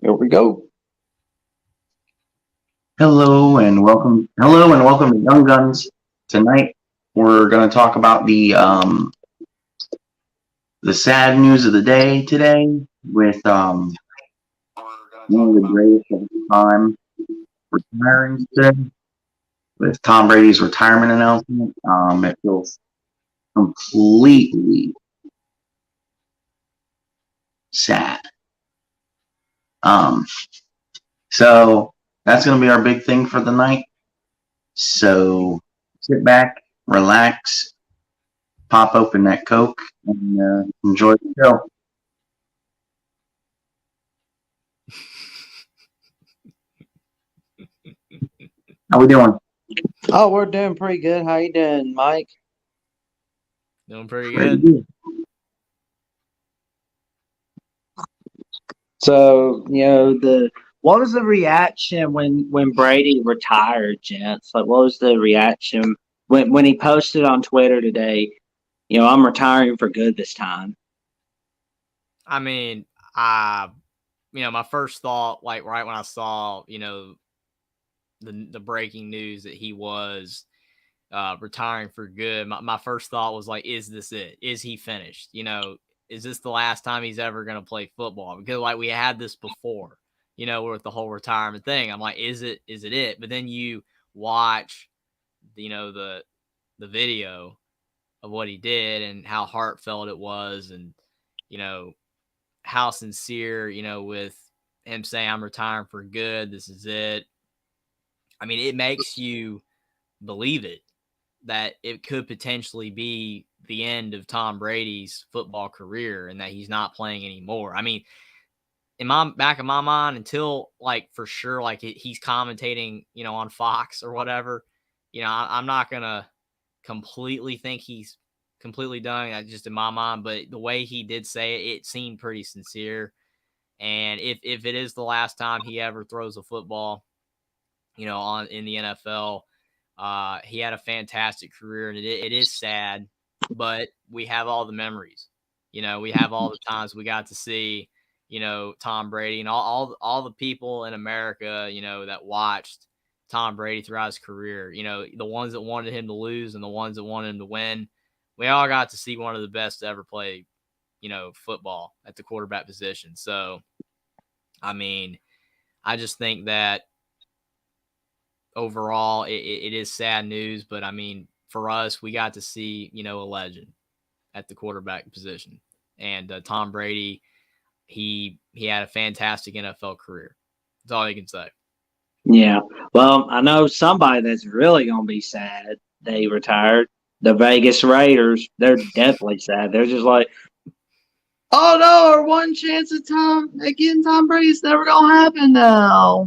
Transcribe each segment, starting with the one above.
Here we go. Hello and welcome to Young Guns. Tonight we're going to talk about the sad news of the day today with one of the greatest of all time retiring today with Tom Brady's retirement announcement. It feels completely sad. Um, so that's going to be our big thing for the night. So sit back, relax, pop open that Coke, and enjoy the show. How we doing? Oh, we're doing pretty good. How you doing, Mike? Doing pretty Pretty good. good. So, what was the reaction when Brady retired, gents? Like, what was the reaction when he posted on Twitter today? I'm retiring for good this time. I mean, my first thought, like right when I saw, the breaking news that he was retiring for good, my first thought was like, is this it? Is he finished? Is this the last time he's ever going to play football? Because like we had this before, with the whole retirement thing. I'm like, is it? But then you watch, the video of what he did and how heartfelt it was, and you know how sincere, with him saying, I'm retiring for good. This is it. I mean, it makes you believe it, that it could potentially be the end of Tom Brady's football career and that he's not playing anymore. I mean, in my back of my mind, until like for sure, like he's commentating, on Fox or whatever, I'm not going to completely think he's completely done. That's just in my mind. But the way he did say it, it seemed pretty sincere. And if it is the last time he ever throws a football, on in the NFL, he had a fantastic career, and it is sad, but we have all the memories. We have all the times we got to see, Tom Brady and all the people in America, that watched Tom Brady throughout his career. The ones that wanted him to lose and the ones that wanted him to win. We all got to see one of the best to ever play, football at the quarterback position. So, I mean, I just think that overall it is sad news, but I mean, for us, we got to see, a legend at the quarterback position. And Tom Brady, he had a fantastic NFL career. That's all you can say. Yeah. Well, I know somebody that's really gonna be sad they retired. The Vegas Raiders. They're definitely sad. They're just like, oh no, our one chance at Tom Brady's never gonna happen now.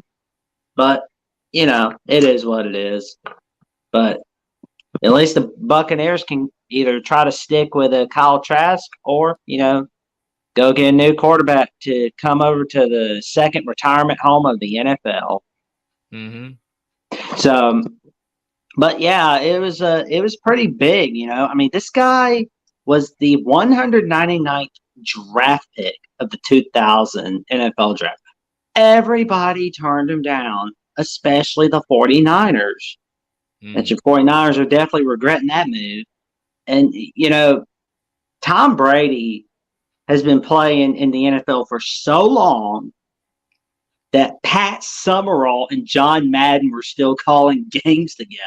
But it is what it is. But at least the Buccaneers can either try to stick with a Kyle Trask or go get a new quarterback to come over to the second retirement home of the NFL. Mm-hmm. So, but yeah, it was pretty big. I mean, this guy was the 199th draft pick of the 2000 NFL draft. Everybody turned him down, especially the 49ers. That your 49ers are definitely regretting that move. And, Tom Brady has been playing in the NFL for so long that Pat Summerall and John Madden were still calling games together.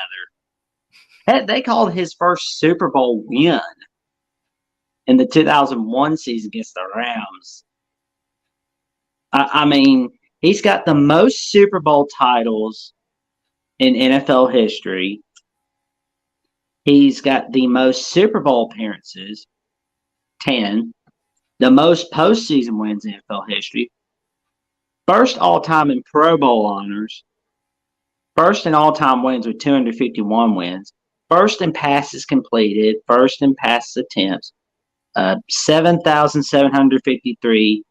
Heck, they called his first Super Bowl win in the 2001 season against the Rams. I mean, he's got the most Super Bowl titles in NFL history. He's got the most Super Bowl appearances, 10. The most postseason wins in NFL history. First all-time in Pro Bowl honors. First in all-time wins with 251 wins. First in passes completed. First in passes attempts. 7,753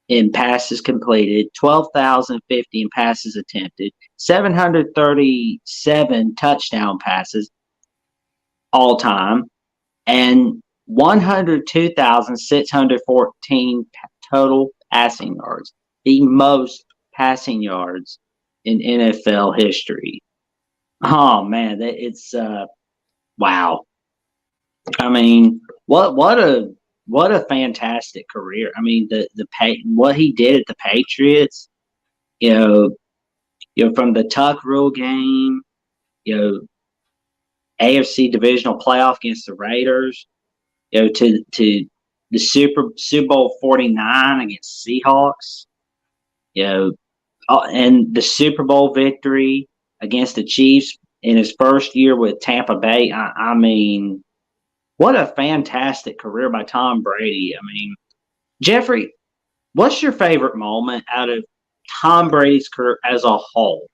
in passes completed. 12,050 in passes attempted. 737 touchdown passes all-time. And 102,614 total passing yards. the most passing yards in NFL history. Oh man, it's wow. I mean, what a fantastic career. I mean, what he did at the Patriots, you know, from the Tuck Rule game, you know, AFC divisional playoff against the Raiders, to the Super Bowl 49 against Seahawks, you know, and the Super Bowl victory against the Chiefs in his first year with Tampa Bay. I mean, what a fantastic career by Tom Brady. I mean, Jeffrey, what's your favorite moment out of Tom Brady's career as a whole?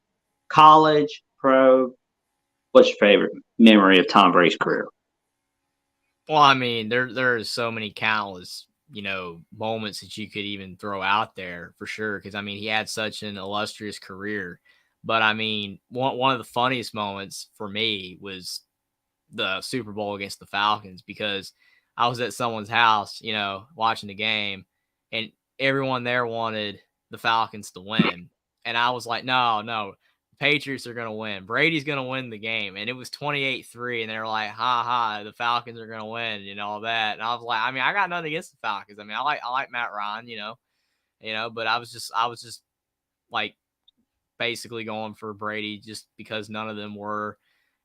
College, pro, what's your favorite memory of Tom Brady's career? Well, I mean, there's so many countless, moments that you could even throw out there for sure. Because I mean, he had such an illustrious career. But I mean, one of the funniest moments for me was the Super Bowl against the Falcons, because I was at someone's house, watching the game, and everyone there wanted the Falcons to win. And I was like, no, Patriots are going to win. Brady's going to win the game. And it was 28-3. And they were like, ha, the Falcons are going to win and all that. And I was like, I mean, I got nothing against the Falcons. I mean, I like Matt Ryan, but I was just like basically going for Brady just because none of them were.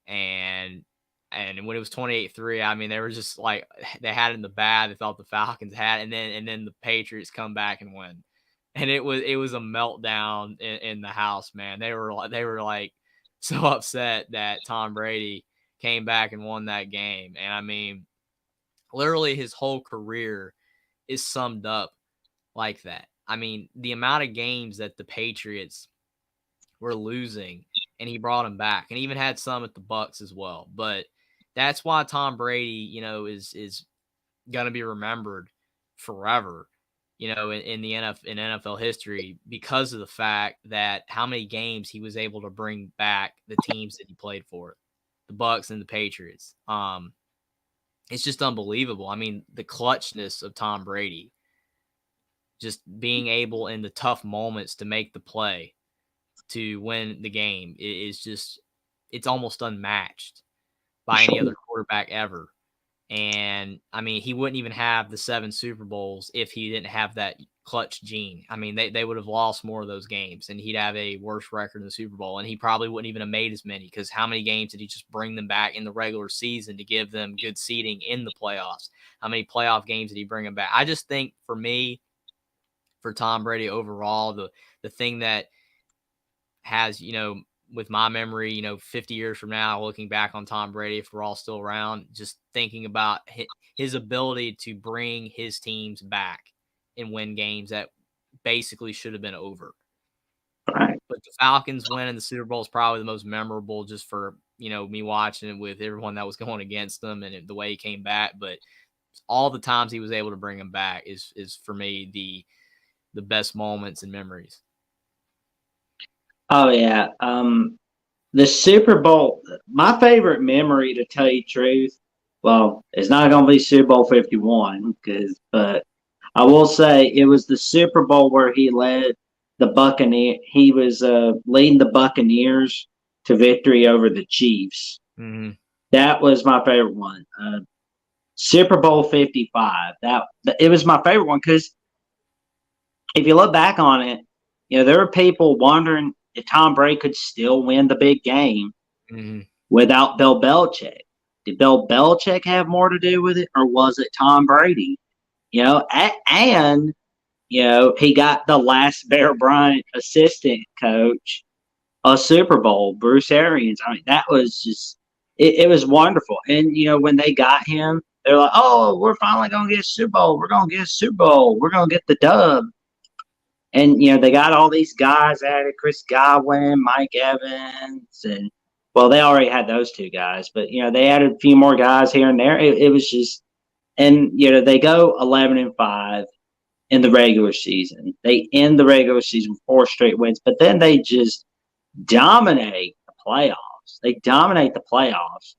And when it was 28-3, I mean, they were just like, they had it in the bag. They thought the Falcons had, and then the Patriots come back and win. And it was a meltdown in the house, man. They were like so upset that Tom Brady came back and won that game. And I mean, literally his whole career is summed up like that. I mean, the amount of games that the Patriots were losing, and he brought them back, and even had some at the Bucks as well. But that's why Tom Brady, is going to be remembered forever, in the NFL history, because of the fact that how many games he was able to bring back the teams that he played for, the Bucks and the Patriots. It's just unbelievable. I mean, the clutchness of Tom Brady, just being able in the tough moments to make the play to win the game is just, it's almost unmatched by any other quarterback ever. And I mean, he wouldn't even have the 7 Super Bowls if he didn't have that clutch gene. I mean, they would have lost more of those games, and he'd have a worse record in the Super Bowl, and he probably wouldn't even have made as many, because how many games did he just bring them back in the regular season to give them good seeding in the playoffs? How many playoff games did he bring them back? I just think for me, for Tom Brady overall, the thing that has, with my memory, 50 years from now, looking back on Tom Brady, if we're all still around, just thinking about his ability to bring his teams back and win games that basically should have been over. Right. But the Falcons winning the Super Bowl is probably the most memorable, just for, me watching it with everyone that was going against them and the way he came back. But all the times he was able to bring them back is for me the best moments and memories. Oh yeah. The Super Bowl, my favorite memory, to tell you the truth, well, it's not going to be Super Bowl 51, but I will say it was the Super Bowl where he led the Buccaneers. He was leading the Buccaneers to victory over the Chiefs. Mm-hmm. That was my favorite one. Super Bowl 55. It was my favorite one because if you look back on it, there were people wondering if Tom Brady could still win the big game without Bill Belichick. Did Bill Belichick have more to do with it, or was it Tom Brady? He got the last Bear Bryant assistant coach a Super Bowl, Bruce Arians. I mean, that was just it was wonderful. And when they got him, they're like, "Oh, we're finally gonna get a Super Bowl. We're gonna get a Super Bowl. We're gonna get the dub." And they got all these guys added: Chris Godwin, Mike Evans, and they already had those 2 guys, but they added a few more guys here and there. It was just, and they go 11-5 in the regular season. They end the regular season with 4 straight wins, but then they just dominate the playoffs. They dominate the playoffs.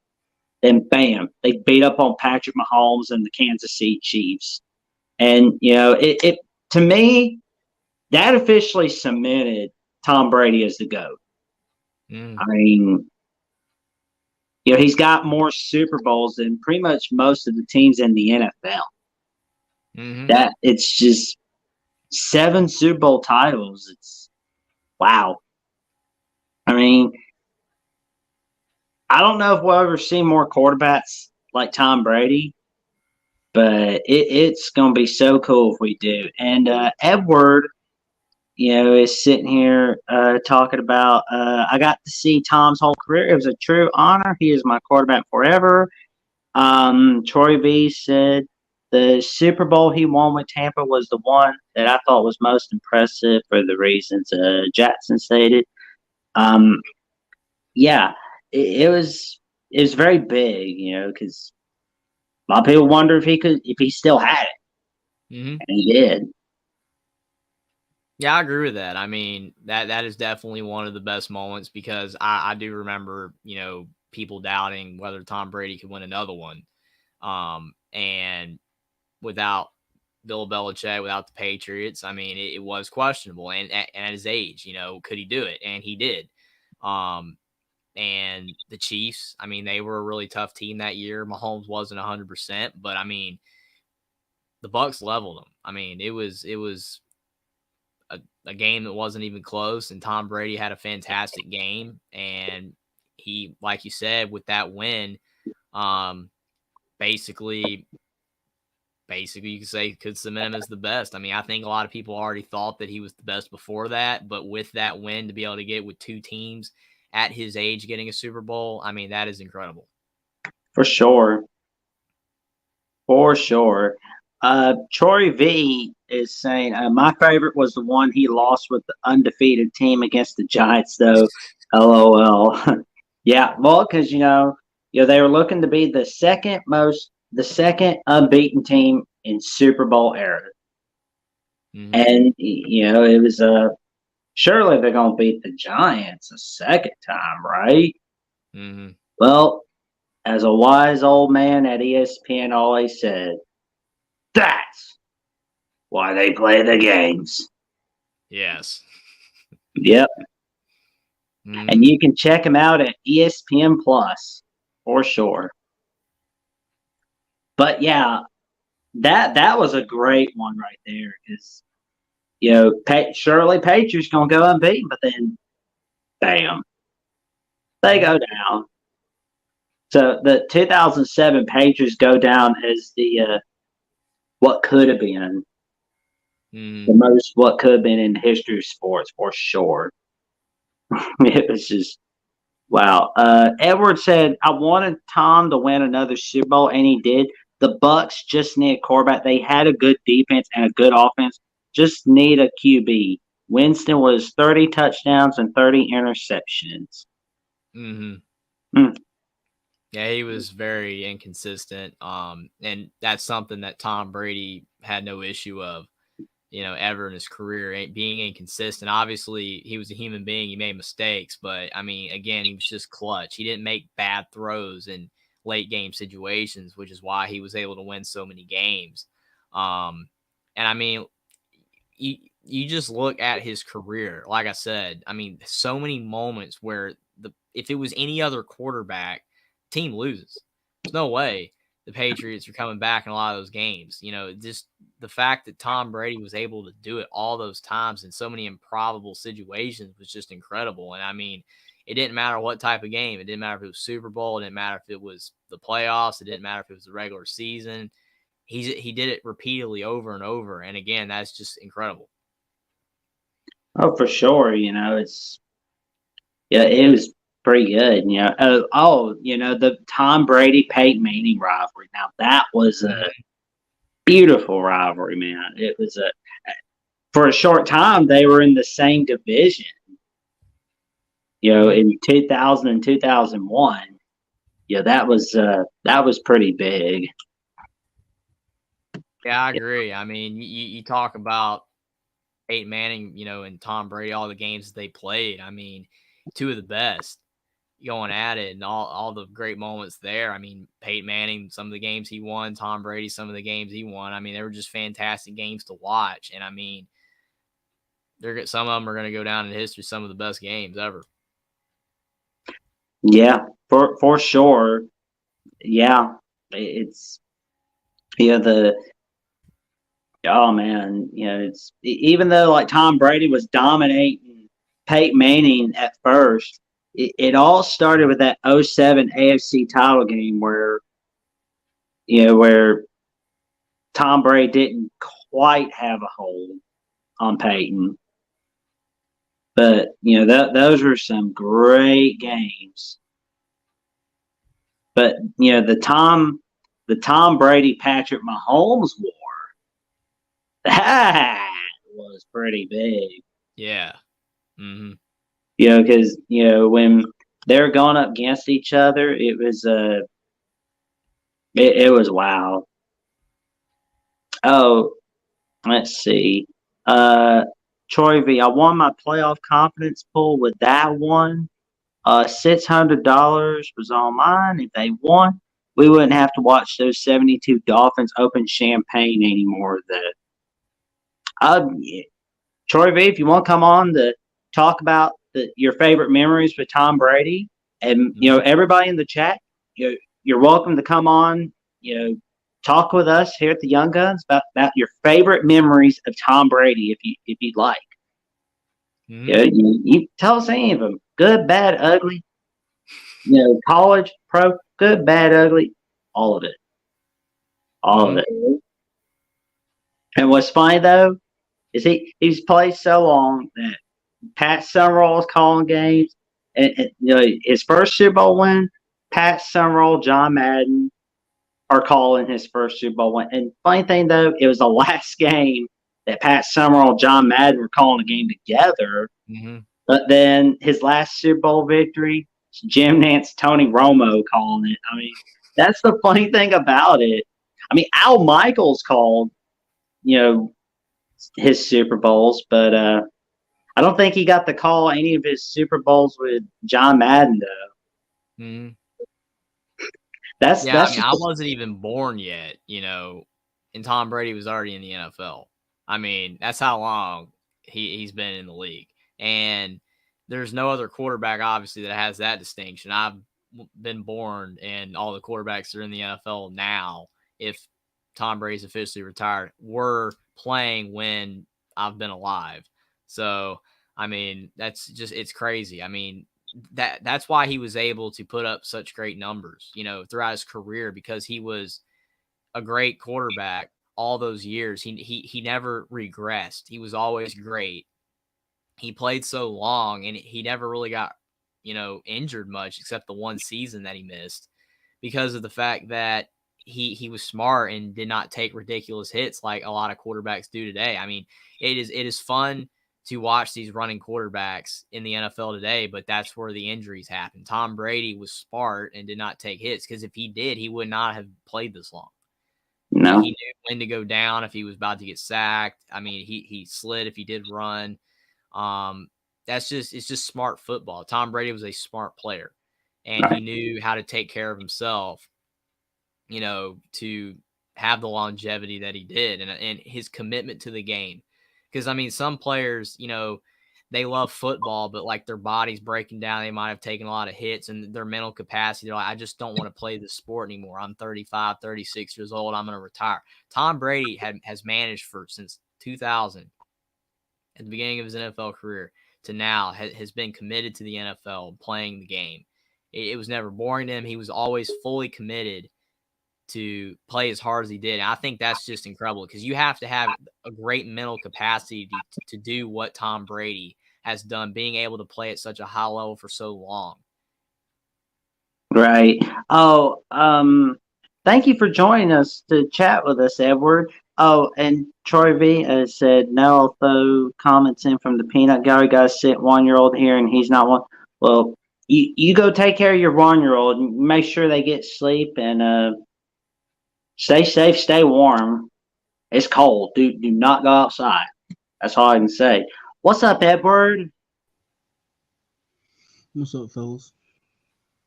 Then bam, they beat up on Patrick Mahomes and the Kansas City Chiefs. And it to me, that officially cemented Tom Brady as the GOAT. I mean, he's got more Super Bowls than pretty much most of the teams in the NFL. That it's just 7 Super Bowl titles. It's wow. I mean, I don't know if we'll ever see more quarterbacks like Tom Brady, but it's going to be so cool if we do. And Edward, is sitting here talking about, I got to see Tom's whole career. It was a true honor. He is my quarterback forever. Troy V said the Super Bowl he won with Tampa was the one that I thought was most impressive for the reasons Jackson stated. Yeah, it was very big, because a lot of people wonder if he still had it, and he did. Yeah, I agree with that. I mean, that is definitely one of the best moments because I do remember, people doubting whether Tom Brady could win another one. And without Bill Belichick, without the Patriots, I mean, it was questionable. And at his age, could he do it? And he did. And the Chiefs, I mean, they were a really tough team that year. Mahomes wasn't 100%, but I mean, the Bucs leveled them. I mean, it was a game that wasn't even close, and Tom Brady had a fantastic game. And he, like you said, with that win, basically you could say could cement him as the best. I mean, I think a lot of people already thought that he was the best before that, but with that win to be able to get with 2 teams at his age getting a Super Bowl, I mean, that is incredible. For sure. For sure. Troy V is saying, my favorite was the one he lost with the undefeated team against the Giants, though. LOL. Yeah, well, because, they were looking to be the second unbeaten team in Super Bowl era. And, it was, surely they're going to beat the Giants a second time, right? Well, as a wise old man at ESPN always said, that's why they play the games. Yes. Yep. And you can check them out at ESPN Plus for sure. But yeah, that was a great one right there because surely Patriots gonna go unbeaten, but then bam, they go down. So the 2007 Patriots go down as the what could have been the most what could have been in the history of sports for sure. It was just wow. Edward said, I wanted Tom to win another Super Bowl, and he did. The Bucs just need a quarterback. They had a good defense and a good offense. Just need a QB. Winston was 30 touchdowns and 30 interceptions. Yeah, he was very inconsistent. And that's something that Tom Brady had no issue of, ever in his career, being inconsistent. Obviously, he was a human being. He made mistakes, but I mean, again, he was just clutch. He didn't make bad throws in late game situations, which is why he was able to win so many games. And I mean, you just look at his career. Like I said, I mean, so many moments where if it was any other quarterback, team loses. There's no way the Patriots are coming back in a lot of those games. Just the fact that Tom Brady was able to do it all those times in so many improbable situations was just incredible. And I mean, it didn't matter what type of game. It didn't matter if it was Super Bowl. It didn't matter if it was the playoffs. It didn't matter if it was the regular season. He did it repeatedly over and over. And again, that's just incredible. Oh, for sure. It was pretty good. The Tom Brady Peyton Manning rivalry. Now that was a beautiful rivalry, man. It was for a short time they were in the same division. In 2000 and 2001. Yeah, that was pretty big. Yeah, I agree. I mean, you talk about Peyton Manning, and Tom Brady, all the games that they played. I mean, 2 of the best going at it and all the great moments there. I mean, Peyton Manning, some of the games he won, Tom Brady, some of the games he won. I mean, they were just fantastic games to watch. And I mean, some of them are going to go down in history, some of the best games ever. Yeah, for sure. Yeah, it's oh man, it's even though like Tom Brady was dominating Peyton Manning at first, it all started with that '07 AFC title game where Tom Brady didn't quite have a hold on Peyton. But those were some great games. But the Tom Brady Patrick Mahomes war, that was pretty big. Yeah. Mm-hmm. Because when they're going up against each other, it was wow. Oh, let's see. Troy V, I won my playoff confidence pool with that one. $600 was on mine. If they won, we wouldn't have to watch those 72 Dolphins open champagne anymore. Yeah. Troy V, if you want to come on to talk about your favorite memories with Tom Brady, and everybody in the chat, you're welcome to come on. Talk with us here at the Young Guns about your favorite memories of Tom Brady, if you'd like. You tell us any of them, good, bad, ugly. College, pro, good, bad, ugly, all of it. All of it. And what's funny though is he's played so long that Pat Summerall is calling games. And his first Super Bowl win, Pat Summerall, John Madden are calling his first Super Bowl win. And funny thing though, it was the last game that Pat Summerall, John Madden were calling a game together. Mm-hmm. But then his last Super Bowl victory, Jim Nance, Tony Romo calling it. I mean, that's the funny thing about it. I mean, Al Michaels called, his Super Bowls, but I don't think he got to call any of his Super Bowls with John Madden though. Mm-hmm. That's I wasn't even born yet, and Tom Brady was already in the NFL. I mean, that's how long he's been in the league. And there's no other quarterback, obviously, that has that distinction. I've been born, and all the quarterbacks that are in the NFL now, if Tom Brady's officially retired, were playing when I've been alive. So, I mean, it's crazy. I mean, that's why he was able to put up such great numbers, throughout his career, because he was a great quarterback all those years. He never regressed. He was always great. He played so long, and he never really got, injured much, except the one season that he missed, because of the fact that he was smart and did not take ridiculous hits like a lot of quarterbacks do today. I mean, it is fun to watch these running quarterbacks in the NFL today, but that's where the injuries happen. Tom Brady was smart and did not take hits, because if he did, he would not have played this long. No. He knew when to go down if he was about to get sacked. I mean, he slid if he did run. It's just smart football. Tom Brady was a smart player, and he knew how to take care of himself, to have the longevity that he did, and his commitment to the game. Because, I mean, some players, they love football, but like their body's breaking down. They might have taken a lot of hits, and their mental capacity, they're like, I just don't want to play this sport anymore. I'm 35, 36 years old. I'm going to retire. Tom Brady has managed since 2000, at the beginning of his NFL career, to now, has been committed to the NFL, playing the game. It was never boring to him. He was always fully committed to play as hard as he did. And I think that's just incredible, because you have to have a great mental capacity to do what Tom Brady has done, being able to play at such a high level for so long. Right. Oh, thank you for joining us to chat with us, Edward. Oh, and Troy V has said, no, I'll throw comments in from the peanut gallery. Guys, sit 1-year-old here, and he's not one. Well, you go take care of your 1-year-old and make sure they get sleep, and stay safe, stay warm. It's cold. Do not go outside. That's all I can say. What's up, Edward? What's up, fellas?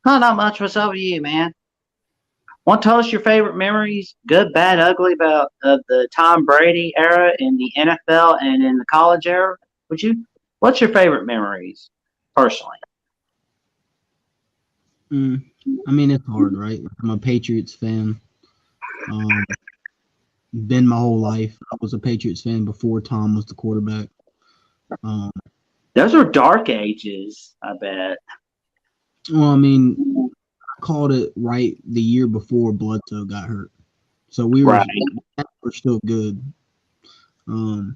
Oh, not much. What's up with you, man? Want to tell us your favorite memories, good, bad, ugly, of the Tom Brady era in the NFL and in the college era? What's your favorite memories, personally? I mean, it's hard, right? I'm a Patriots fan. Been my whole life. I was a Patriots fan before Tom was the quarterback. Those were dark ages, I bet. Well, I mean, I called it right the year before Bledsoe got hurt, so we were still good. I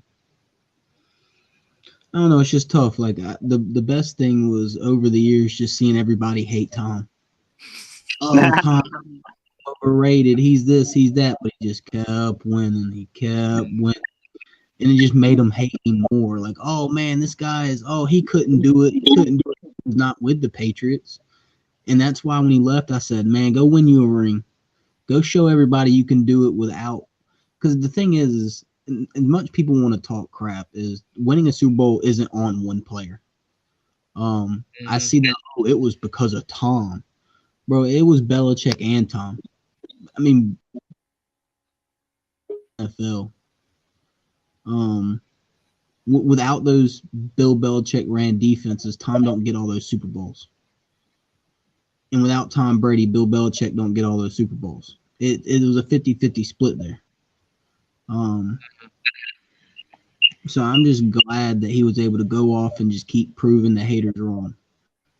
don't know. It's just tough. Like the best thing was over the years just seeing everybody hate Tom. Oh, Tom overrated. He's this, he's that, but he just kept winning. He kept winning, and it just made him hate him more. Like, oh man, this guy is. Oh, he couldn't do it. He couldn't do it. He was not with the Patriots, and that's why when he left, I said, man, go win you a ring. Go show everybody you can do it without. Because the thing is as much people want to talk crap, is winning a Super Bowl isn't on one player. I see that it was because of Tom. Bro, it was Belichick and Tom. I mean, NFL. Without those Bill Belichick ran defenses, Tom don't get all those Super Bowls. And without Tom Brady, Bill Belichick don't get all those Super Bowls. It was a 50-50 split there. So I'm just glad that he was able to go off and just keep proving the haters wrong.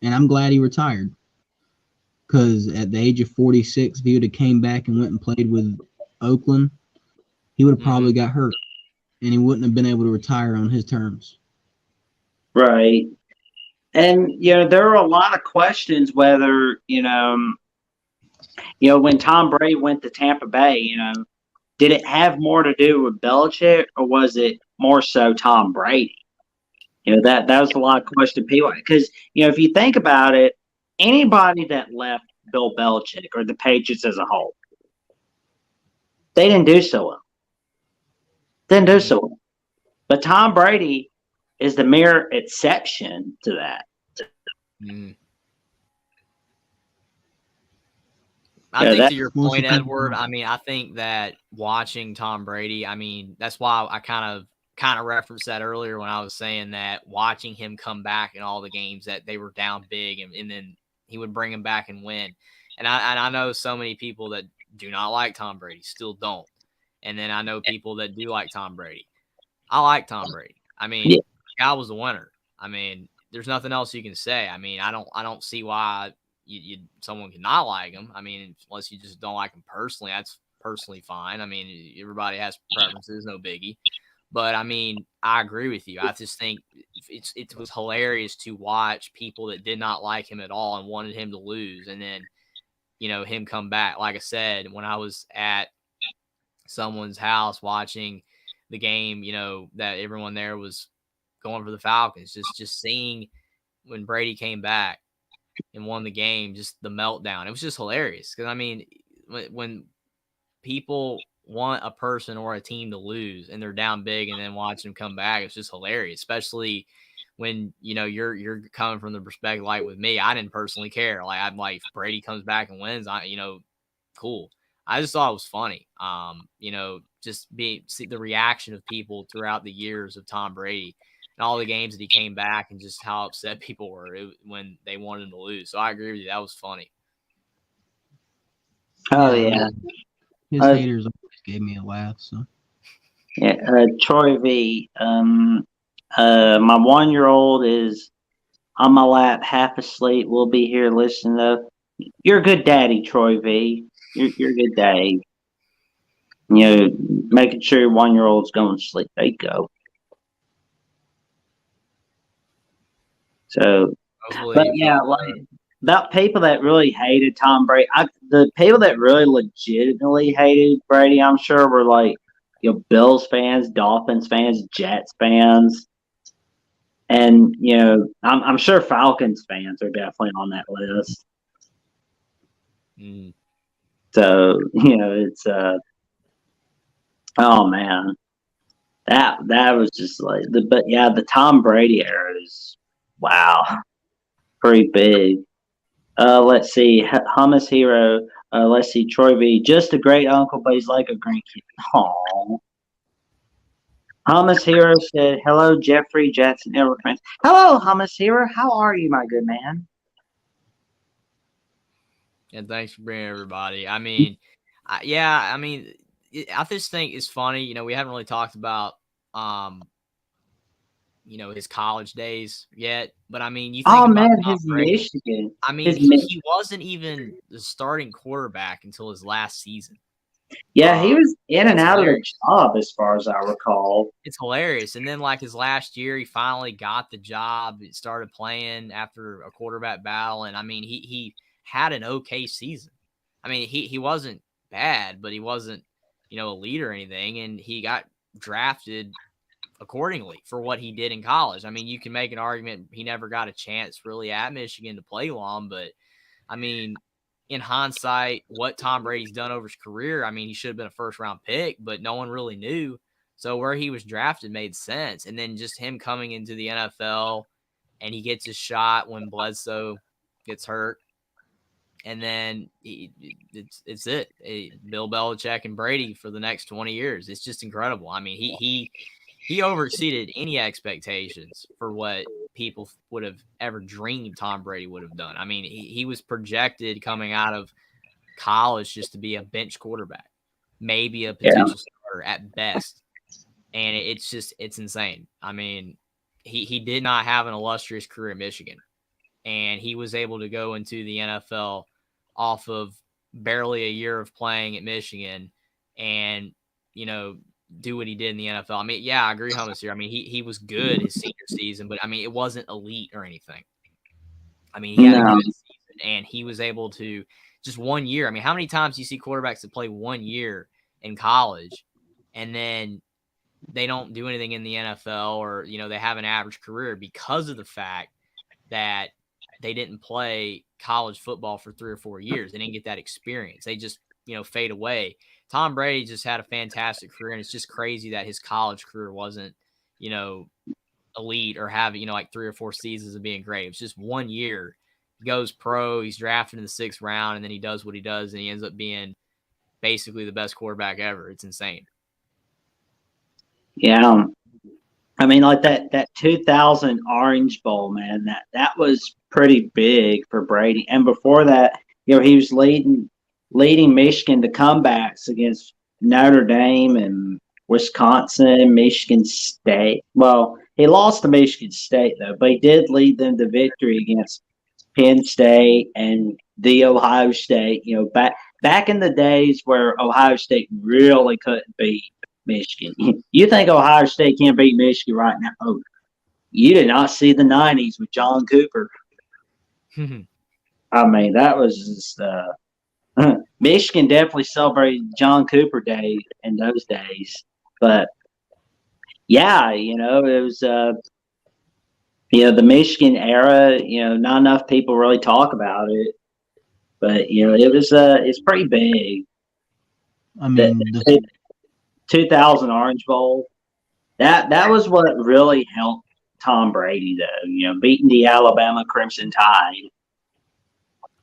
And I'm glad he retired. Because at the age of 46, if he would have came back and went and played with Oakland, he would have probably got hurt. And he wouldn't have been able to retire on his terms. Right. And, there were a lot of questions whether, when Tom Brady went to Tampa Bay, did it have more to do with Belichick or was it more so Tom Brady? That was a lot of question people, because, if you think about it, anybody that left Bill Belichick or the Patriots as a whole, they didn't do so well. But Tom Brady is the mere exception to that. I think to your point, Edward, I mean, I think that watching Tom Brady, I mean, that's why I kind of referenced that earlier when I was saying that watching him come back in all the games that they were down big and then he would bring them back and win. And I know so many people that do not like Tom Brady still don't. And then I know people that do like Tom Brady. I like Tom Brady. I mean, the guy was a winner. I mean, there's nothing else you can say. I mean, I don't see why someone could not like him. I mean, unless you just don't like him personally, that's personally fine. I mean, everybody has preferences, no biggie. But I mean, I agree with you. I just think it was hilarious to watch people that did not like him at all and wanted him to lose, and then him come back. Like I said, when I was at someone's house watching the game, that everyone there was going for the Falcons, just seeing when Brady came back and won the game, just the meltdown. It was just hilarious because I mean, when people want a person or a team to lose and they're down big and then watch them come back, it's just hilarious, especially when you're coming from the perspective like with me. I didn't personally care. Like I'm like, if Brady comes back and wins, cool. I just thought it was funny. Just see the reaction of people throughout the years of Tom Brady and all the games that he came back and just how upset people were when they wanted him to lose. So I agree with you. That was funny. Oh yeah. His haters always gave me a laugh. So yeah, Troy V. My 1-year-old is on my lap, half asleep. We'll be here listening to. You're a good daddy, Troy V. You're a good daddy. Making sure your 1-year-old's going to sleep. There you go. So, but yeah, like about people that really hated Tom Brady. The people that really legitimately hated Brady, I'm sure, were like Bills fans, Dolphins fans, Jets fans, and I'm sure Falcons fans are definitely on that list. So it's oh man, that was just like the Tom Brady era is wow, pretty big. Let's see, Hummus Hero. Let's see, Troy V. Just a great uncle, but he's like a grandkid. Aww. Hummus Hero said, "Hello, Jeffrey Jackson, Edward friends. Hello, Hummus Hero. How are you, my good man?" And thanks for bringing everybody. I mean, I just think it's funny. We haven't really talked about, his college days yet. But I mean, you think Oh about man, Tom his Brady. Michigan. I mean, His he wasn't even the starting quarterback until his last season. Yeah, he was in and It's out of the hilarious. job, as far as I recall. It's hilarious. And then, like, his last year, he finally got the job. He started playing after a quarterback battle. And I mean, he had an okay season. I mean, he wasn't bad, but he wasn't, a lead or anything. And he got drafted accordingly for what he did in college. I mean, you can make an argument he never got a chance really at Michigan to play long, but I mean, in hindsight, what Tom Brady's done over his career, I mean, he should have been a first round pick, but no one really knew. So where he was drafted made sense. And then just him coming into the NFL and he gets his shot when Bledsoe gets hurt. And then it's it. Bill Belichick and Brady for the next 20 years. It's just incredible. I mean, he overexceeded any expectations for what people would have ever dreamed Tom Brady would have done. I mean, he was projected coming out of college just to be a bench quarterback, maybe a potential starter at best. And it's insane. I mean, he did not have an illustrious career at Michigan, and he was able to go into the NFL off of barely a year of playing at Michigan and, do what he did in the NFL. I mean, yeah, I agree, Hummus here. I mean, he was good his senior season, but I mean, it wasn't elite or anything. I mean, he had a No. good season, and he was able to just 1 year. I mean, how many times do you see quarterbacks that play 1 year in college and then they don't do anything in the NFL, or, they have an average career because of the fact that they didn't play college football for 3 or 4 years. They didn't get that experience. They just, fade away. Tom Brady just had a fantastic career, and it's just crazy that his college career wasn't, elite or have, like 3 or 4 seasons of being great. It's just 1 year. He goes pro, he's drafted in the 6th round, and then he does what he does, and he ends up being basically the best quarterback ever. It's insane. Yeah. I mean, like that 2000 Orange Bowl, man, that was pretty big for Brady. And before that, he was leading Michigan to comebacks against Notre Dame and Wisconsin, Michigan State. Well, he lost to Michigan State though, but he did lead them to victory against Penn State and the Ohio State. Back in the days where Ohio State really couldn't beat Michigan. You think Ohio State can't beat Michigan right now? Oh, you did not see the '90s with John Cooper. I mean, that was just Michigan definitely celebrated John Cooper Day in those days. But yeah, it was the Michigan era. Not enough people really talk about it, but it was it's pretty big. I mean, the 2000 Orange Bowl. That was what really helped Tom Brady, though. Beating the Alabama Crimson Tide.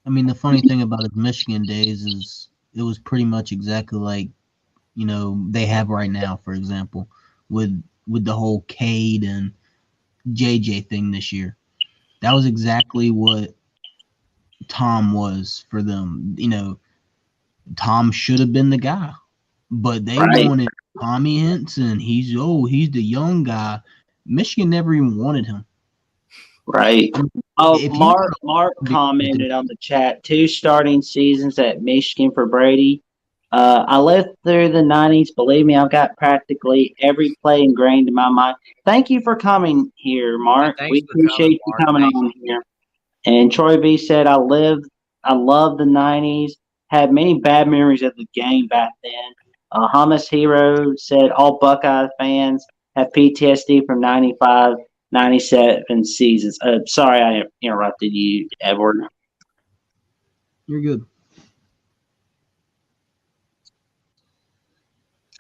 I mean, the funny thing about his Michigan days is it was pretty much exactly like, they have right now, for example, with the whole Cade and JJ thing this year. That was exactly what Tom was for them. Tom should have been the guy, but they wanted Tommy Henson. He's the young guy. Michigan never even wanted him. Right. Mark commented on the chat, 2 starting seasons at Michigan for Brady. I lived through the '90s. Believe me, I've got practically every play ingrained in my mind. Thank you for coming here, Mark. We appreciate you coming on here. And Troy V said, I love the '90s. Had many bad memories of the game back then. Hummus Hero said, all Buckeye fans have PTSD from '95, '97 seasons. Sorry, I interrupted you, Edward. You're good.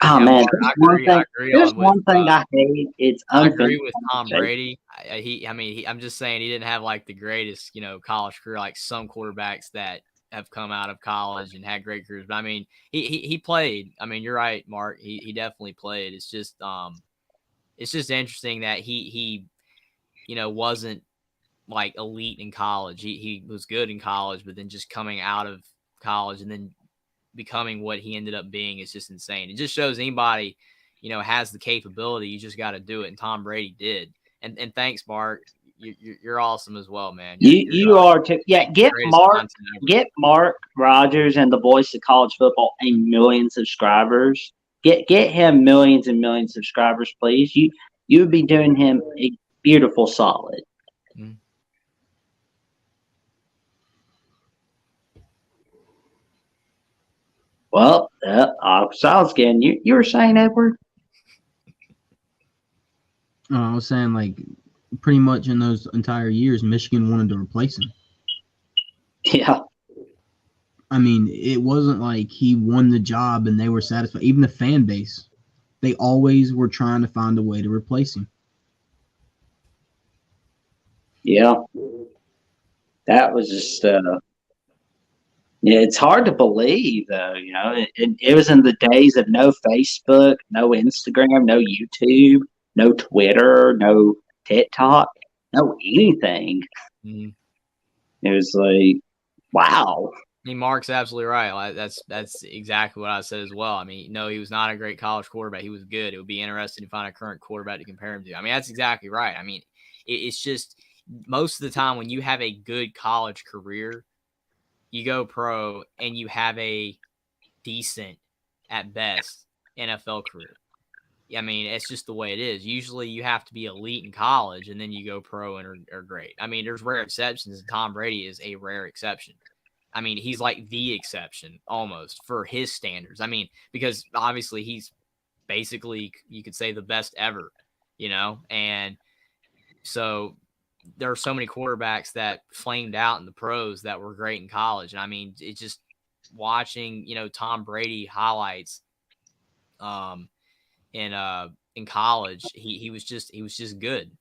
Oh, man. I agree. There's one thing I hate. It's I agree with Tom Brady. I'm just saying he didn't have like the greatest, college career like some quarterbacks that have come out of college and had great careers. But I mean, he played. I mean, you're right, Mark. He definitely played. It's just it's just interesting that he wasn't like elite in college. He was good in college, but then just coming out of college and then becoming what he ended up being is just insane. It just shows anybody, has the capability. You just got to do it. And Tom Brady did. And thanks, Mark. You're awesome as well, man. You are too. Yeah, get greatest content ever. Mark Rogers and the voice of college football a million subscribers. Get him millions and millions of subscribers, please. You would be doing him a beautiful solid. Mm. Well, silence again. You were saying, Edward? I was saying, like, pretty much in those entire years, Michigan wanted to replace him. Yeah. I mean, it wasn't like he won the job and they were satisfied. Even the fan base, they always were trying to find a way to replace him. Yeah. That was just it's hard to believe, though. It was in the days of no Facebook, no Instagram, no YouTube, no Twitter, no TikTok, no anything. Mm. It was like, wow. I mean, Mark's absolutely right. Like, that's exactly what I said as well. I mean, no, he was not a great college quarterback. He was good. It would be interesting to find a current quarterback to compare him to. I mean, that's exactly right. I mean, it's just most of the time when you have a good college career, you go pro and you have a decent, at best, NFL career. I mean, it's just the way it is. Usually you have to be elite in college and then you go pro and are great. I mean, there's rare exceptions, and Tom Brady is a rare exception. I mean, he's like the exception almost for his standards. I mean, because obviously he's basically, you could say, the best ever, and so there are so many quarterbacks that flamed out in the pros that were great in college. And I mean, it's just watching, Tom Brady highlights in college, he was just good.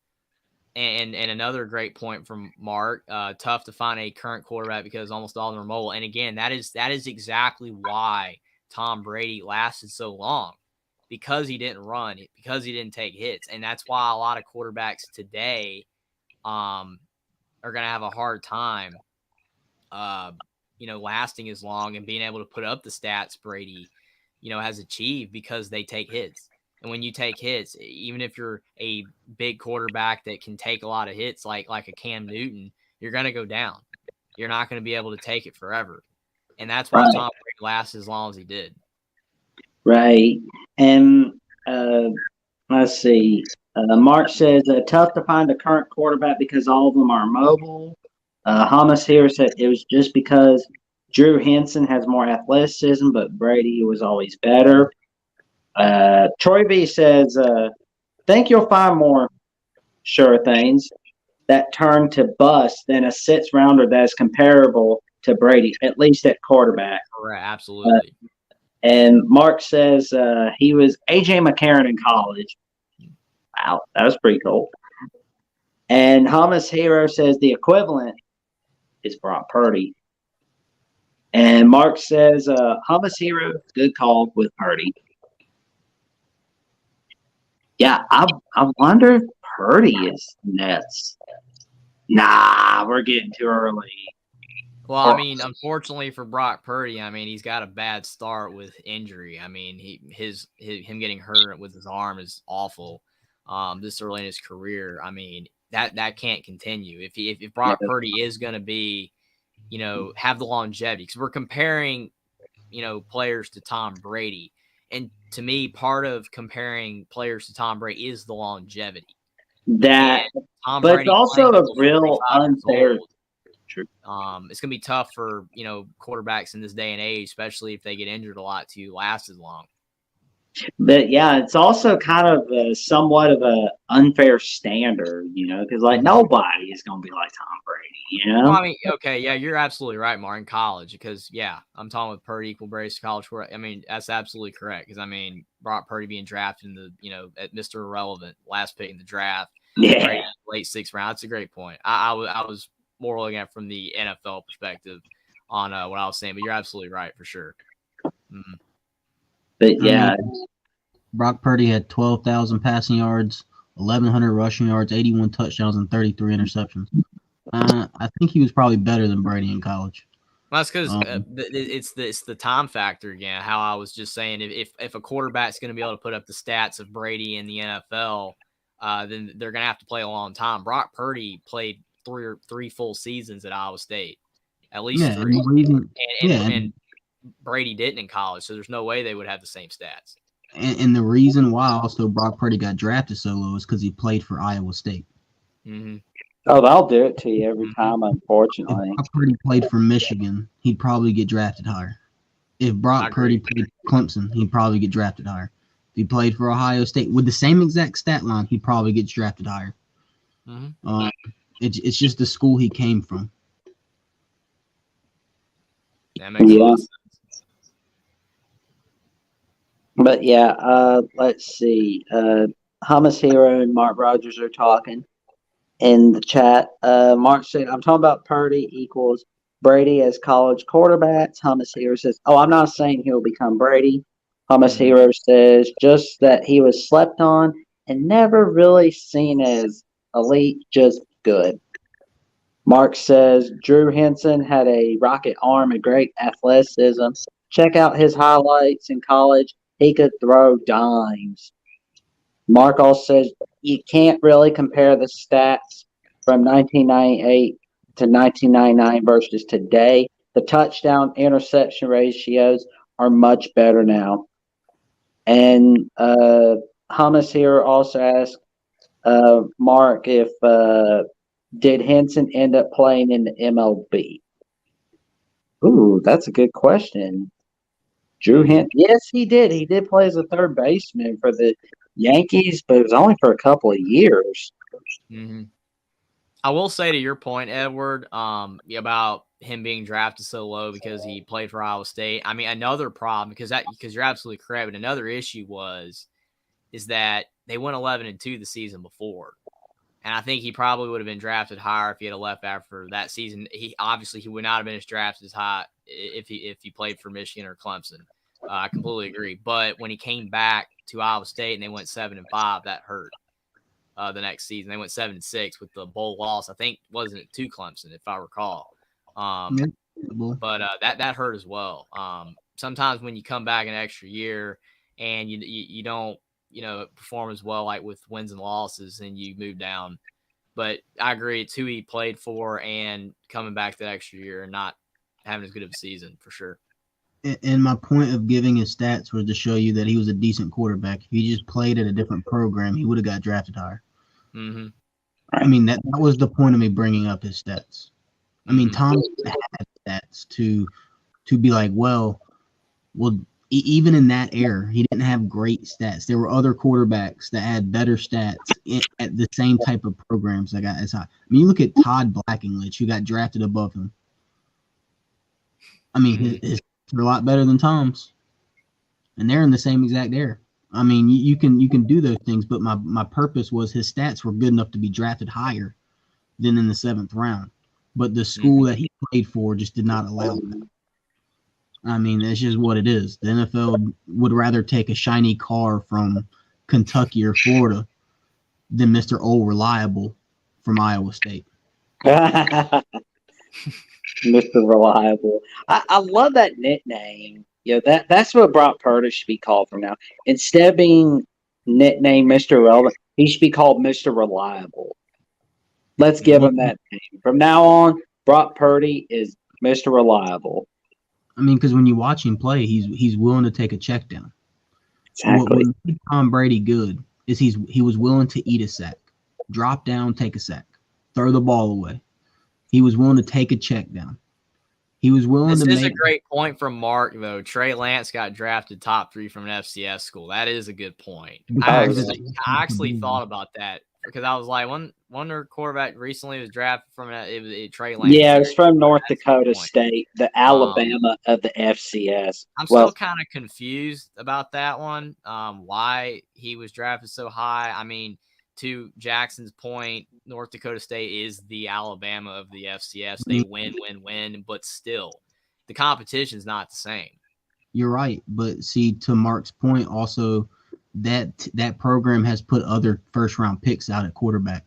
And another great point from Mark, tough to find a current quarterback because almost all of them are mobile. And again, that is exactly why Tom Brady lasted so long, because he didn't run, because he didn't take hits. And that's why a lot of quarterbacks today are going to have a hard time, lasting as long and being able to put up the stats Brady, has achieved, because they take hits. And when you take hits, even if you're a big quarterback that can take a lot of hits, like a Cam Newton, you're going to go down. You're not going to be able to take it forever. And that's why Tom Brady lasted as long as he did. Right. And let's see. Mark says, tough to find a current quarterback because all of them are mobile. Hamas here said it was just because Drew Henson has more athleticism, but Brady was always better. Troy B says, think you'll find more sure things that turn to bust than a sixth rounder that is comparable to Brady, at least at quarterback. Correct, absolutely. And Mark says he was A.J. McCarron in college. Wow, that was pretty cool. And Hamas Hero says the equivalent is Brock Purdy. And Mark says Hamas Hero, good call with Purdy. Yeah, I wonder if Purdy is next. Nah, we're getting too early. Well, I mean, unfortunately for Brock Purdy, I mean, he's got a bad start with injury. I mean, him getting hurt with his arm is awful. This early in his career, I mean, that can't continue. If Brock Purdy is going to be, have the longevity, because we're comparing, players to Tom Brady, and to me, part of comparing players to Tom Brady is the longevity. But Brady, it's also a real unfair. True. It's gonna be tough for quarterbacks in this day and age, especially if they get injured a lot, to last as long. But yeah, it's also kind of somewhat of a unfair standard, because like nobody is gonna be like Tom Brady, Well, I mean, okay, yeah, you're absolutely right, Mark. In college, because I'm talking with Purdy equal Brady's college. I mean, that's absolutely correct. Because I mean, Brock Purdy being drafted in the at Mr. Irrelevant, last pick in the draft, late sixth round. That's a great point. I was more looking at from the NFL perspective on what I was saying, but you're absolutely right for sure. Mm-hmm. But yeah, Brock Purdy had 12,000 passing yards, 1,100 rushing yards, 81 touchdowns, and 33 interceptions. I think he was probably better than Brady in college. Well, that's because it's the time factor again. How I was just saying, if a quarterback's going to be able to put up the stats of Brady in the NFL, then they're going to have to play a long time. Brock Purdy played three full seasons at Iowa State, at least three, and Brady didn't in college, so there's no way they would have the same stats. And the reason why also Brock Purdy got drafted so low is because he played for Iowa State. Mm-hmm. Oh, they'll do it to you every time, unfortunately. If Brock Purdy played for Michigan, he'd probably get drafted higher. If Brock Purdy played for Clemson, he'd probably get drafted higher. If he played for Ohio State with the same exact stat line, he probably gets drafted higher. Mm-hmm. It's just the school he came from. That makes a lot of sense. But yeah, let's see. Hummus Hero and Mark Rogers are talking in the chat. Mark said, I'm talking about Purdy equals Brady as college quarterbacks. Hummus Hero says, oh, I'm not saying he'll become Brady. Hummus Hero says, just that he was slept on and never really seen as elite, just good. Mark says, Drew Henson had a rocket arm and great athleticism. Check out his highlights in college. He could throw dimes. Mark also says you can't really compare the stats from 1998 to 1999 versus today. The touchdown interception ratios are much better now. And Hummus here also asked Mark if did Henson end up playing in the MLB? Ooh, that's a good question. Drew Henson. Yes, he did. He did play as a third baseman for the Yankees, but it was only for a couple of years. Mm-hmm. I will say to your point, Edward, about him being drafted so low because he played for Iowa State. I mean, another problem because you're absolutely correct. But another issue is that they went 11-2 the season before, and I think he probably would have been drafted higher if he had left after that season. He would not have been as drafted as high if he played for Michigan or Clemson. I completely agree. But when he came back to Iowa State and they went 7-5, that hurt. The next season they went 7-6 with the bowl loss. I think wasn't it to Clemson, if I recall. But that hurt as well. Sometimes when you come back an extra year and you don't perform as well, like with wins and losses, and you move down. But I agree, it's who he played for and coming back that extra year and not having as good of a season for sure. And my point of giving his stats was to show you that he was a decent quarterback. If he just played at a different program, he would have got drafted higher. Mm-hmm. I mean, that was the point of me bringing up his stats. I mean, Tom had stats to be like, well, even in that era, he didn't have great stats. There were other quarterbacks that had better stats at the same type of programs that got as high. I mean, you look at Todd Blackenlich, who got drafted above him. I mean, his are a lot better than Tom's, and they're in the same exact era. I mean, you can do those things, but my purpose was his stats were good enough to be drafted higher than in the 7th round. But the school that he played for just did not allow that. I mean, that's just what it is. The NFL would rather take a shiny car from Kentucky or Florida than Mr. Old Reliable from Iowa State. Mr. Reliable. I love that nickname. That's what Brock Purdy should be called from now. Instead of being nicknamed Mr. Relevant, he should be called Mr. Reliable. Let's give him that name. From now on, Brock Purdy is Mr. Reliable. I mean, because when you watch him play, he's willing to take a check down. Exactly. What made Tom Brady good is he was willing to eat a sack, drop down, take a sack, throw the ball away. He was willing to take a check down. He was willing to make. This is a great point from Mark, though. Trey Lance got drafted top 3 from an FCS school. That is a good point. I actually thought about that because I was like, one quarterback recently was drafted from Trey Lance. Yeah, it's from North Dakota State, the Alabama of the FCS. I'm still kind of confused about that one. Why he was drafted so high? I mean, to Jackson's point, North Dakota State is the Alabama of the FCS. They win, but still, the competition's not the same. You're right, but see, to Mark's point, also that program has put other first round picks out at quarterback.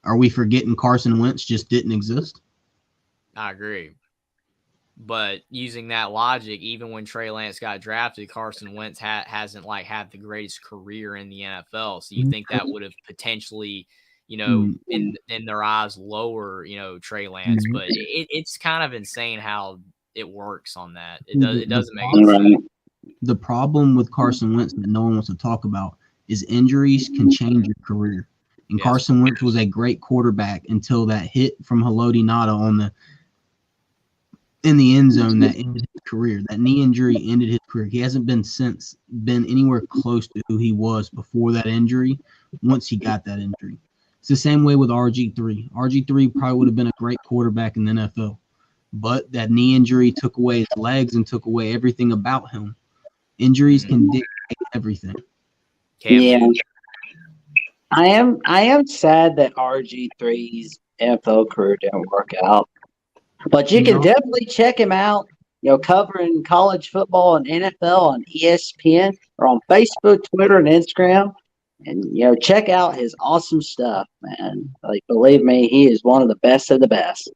Are we forgetting Carson Wentz just didn't exist? I agree. But using that logic, even when Trey Lance got drafted, Carson Wentz hasn't like had the greatest career in the NFL. So you think that would have potentially, in their eyes, lower, Trey Lance. But it's kind of insane how it works on that. It doesn't make any sense. The problem with Carson Wentz that no one wants to talk about is injuries can change your career. And Yes. Carson Wentz was a great quarterback until that hit from Haloti Ngata in the end zone that ended his career. That knee injury ended his career. He hasn't been anywhere close to who he was before that injury once he got that injury. It's the same way with RG3. RG3 probably would have been a great quarterback in the NFL, but that knee injury took away his legs and took away everything about him. Injuries can dictate everything. Yeah. I am sad that RG3's NFL career didn't work out. But you can definitely check him out, covering college football and NFL on ESPN or on Facebook, Twitter, and Instagram. And, check out his awesome stuff, man. Like, believe me, he is one of the best of the best.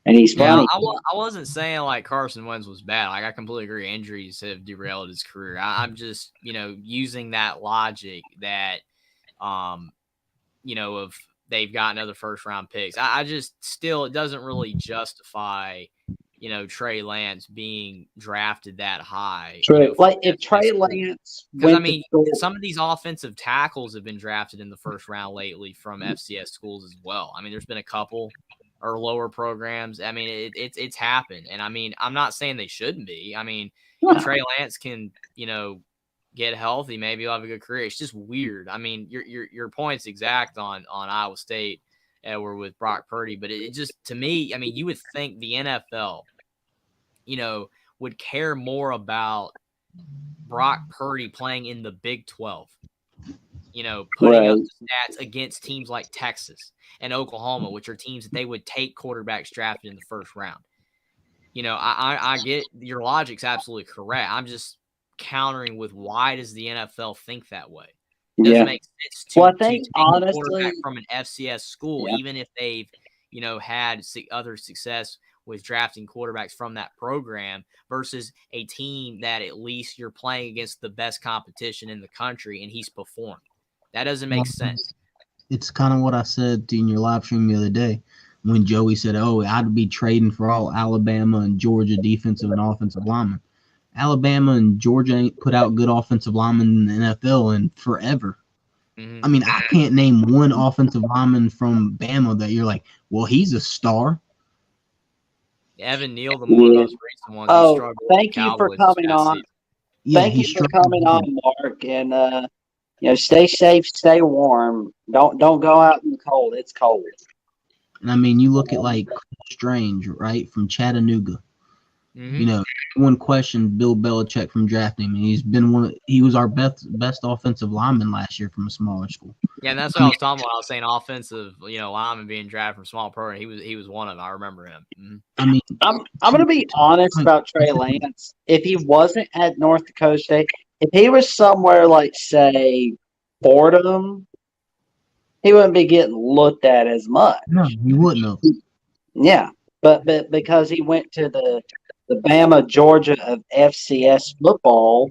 And he's funny. I wasn't saying like Carson Wentz was bad. Like I completely agree. Injuries have derailed his career. I'm just, using that logic that, if they've gotten other first round picks. I just still, it doesn't really justify, Trey Lance being drafted that high. True. Like if Trey Lance, because some of these offensive tackles have been drafted in the first round lately from FCS schools as well. I mean, there's been a couple or lower programs. I mean, it's happened, and I mean, I'm not saying they shouldn't be. I mean, if Trey Lance can, get healthy, maybe he'll have a good career. It's just weird. I mean, your point's exact on Iowa State, Edward, with Brock Purdy, but it just, to me, I mean, you would think the NFL, would care more about Brock Purdy playing in the Big 12, putting up stats against teams like Texas and Oklahoma, which are teams that they would take quarterbacks drafted in the first round. I get your logic's absolutely correct. I'm just countering with, why does the NFL think that way? It doesn't make sense to take a quarterback from an FCS school, even if they've, had other success with drafting quarterbacks from that program, versus a team that at least you're playing against the best competition in the country and he's performed. That doesn't make sense. It's kind of what I said in your live stream the other day when Joey said, I'd be trading for all Alabama and Georgia defensive and offensive linemen. Alabama and Georgia ain't put out good offensive linemen in the NFL in forever. Mm-hmm. I mean, I can't name one offensive lineman from Bama that you're like, well, he's a star. Evan Neal, the one of the most recent ones. Oh, thank you for coming on. Thank you for coming on, Mark. And stay safe, stay warm. Don't go out in the cold. It's cold. And I mean, you look at like Strange, right, from Chattanooga. Mm-hmm. Everyone questioned Bill Belichick from drafting him, and he was our best offensive lineman last year from a smaller school. Yeah, and that's what I was talking about. I was saying offensive, lineman being drafted from small program. He was one of them. I remember him. Mm-hmm. I mean, I'm going to be honest about Trey Lance. If he wasn't at North Dakota State, if he was somewhere like, say, Fordham, he wouldn't be getting looked at as much. No, he wouldn't have. Yeah, but because he went to the Bama, Georgia of FCS football,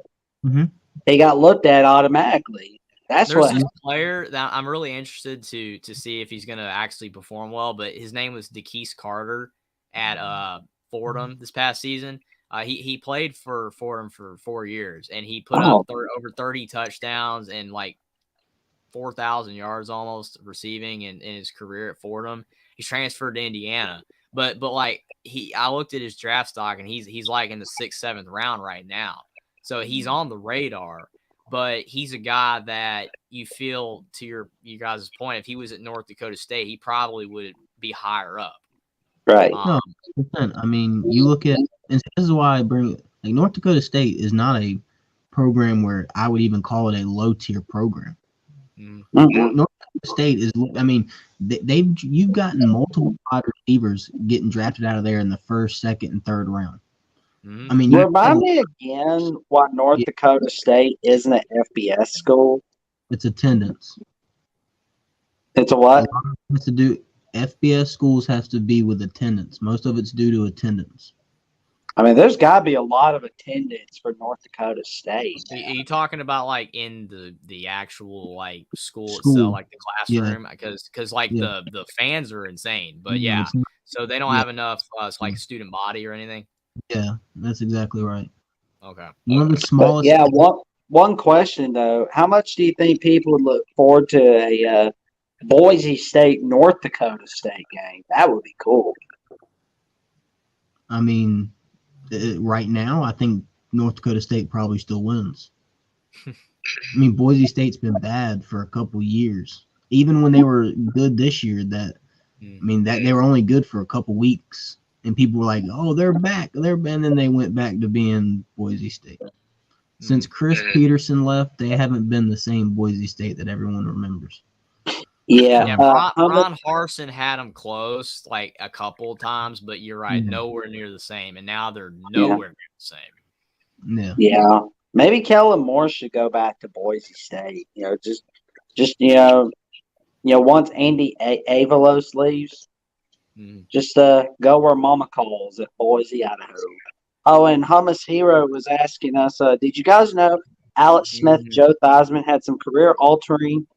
he got looked at automatically. There's this player that I'm really interested to see if he's going to actually perform well, but his name was DeKeese Carter at Fordham this past season. He played for Fordham for 4 years, and he put up over 30 touchdowns and like 4,000 yards almost receiving in his career at Fordham. He's transferred to Indiana, but like I looked at his draft stock, and he's like in the 6th, 7th round right now. So he's on the radar, but he's a guy that you feel, to you guys' point, if he was at North Dakota State, he probably would be higher up. Right. No, I mean, you look at, and this is why I bring it, like North Dakota State is not a program where I would even call it a low tier program. Mm-hmm. North Dakota State is, I mean, you've gotten multiple wide receivers getting drafted out of there in the 1st, 2nd, and 3rd round. Mhm. I mean, Remind me again why North Dakota State isn't an FBS school. it's attendance. It's a what? Has to do FBS schools has to be with attendance. Most of it's due to attendance. I mean, there's got to be a lot of attendance for North Dakota State. Are you talking about like in the actual like school itself, School. like the Yeah. classroom? Because like Yeah. the fans are insane, but Yeah, yeah, it's not- so they don't yeah. have enough like student body or anything. Yeah, that's exactly right. Okay. One of the But smallest. yeah, one question though: how much do you think people would look forward to a Boise State North Dakota State game? That would be cool. I mean, right now, I think North Dakota State probably still wins. I mean, Boise State's been bad for a couple years. Even when they were good this year, I mean, that they were only good for a couple weeks, and people were like, "Oh, they're back." And then they went back to being Boise State. Since Chris Peterson left, they haven't been the same Boise State that everyone remembers. Yeah, Yeah, Ron Harsin had them close like a couple times, but you're right, nowhere near the same. And now they're nowhere near the same. Yeah. Yeah. Maybe Kellen Moore should go back to Boise State. Just once Andy Avalos leaves, just go where Mama calls at Boise, Idaho. Oh, and Hummus Hero was asking us, did you guys know Alex Smith, Joe Theismann had some career-altering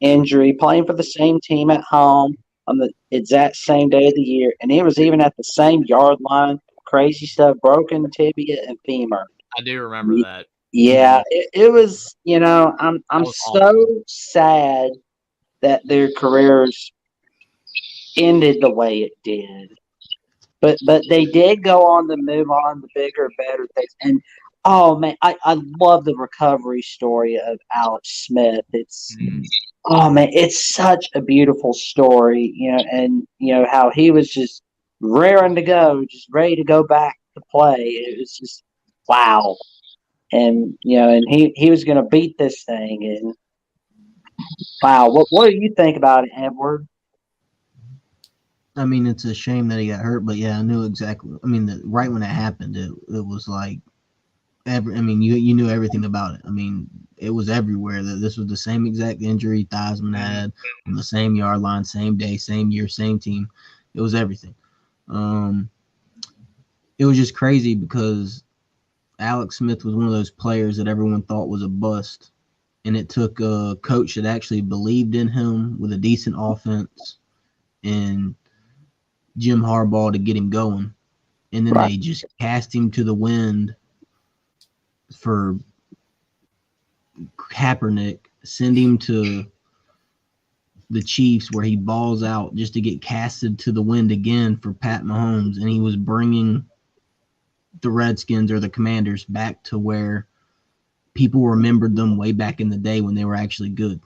injury playing for the same team at home on the exact same day of the year, and he was even at the same yard line. Crazy stuff, broken tibia and femur. I do remember that. Yeah, it was. I'm was so awful. sad that their careers ended the way it did. But they did go on to move on to bigger, better things. And oh man, I love the recovery story of Alex Smith. Oh man, it's such a beautiful story, and how he was just raring to go, just ready to go back to play. It was just wow. And and he was going to beat this thing. And wow, what do you think about it, Edward? I mean, it's a shame that he got hurt, but yeah, I knew exactly. I mean, right when it happened, it was like I mean, you knew everything about it. I mean, it was everywhere that this was the same exact injury Theismann had on the same yard line, same day, same year, same team. It was everything. It was just crazy because Alex Smith was one of those players that everyone thought was a bust, and it took a coach that actually believed in him with a decent offense and Jim Harbaugh to get him going, and then they just cast him to the wind for Kaepernick, send him to the Chiefs where he balls out just to get casted to the wind again for Pat Mahomes, and he was bringing the Redskins or the Commanders back to where people remembered them way back in the day when they were actually good.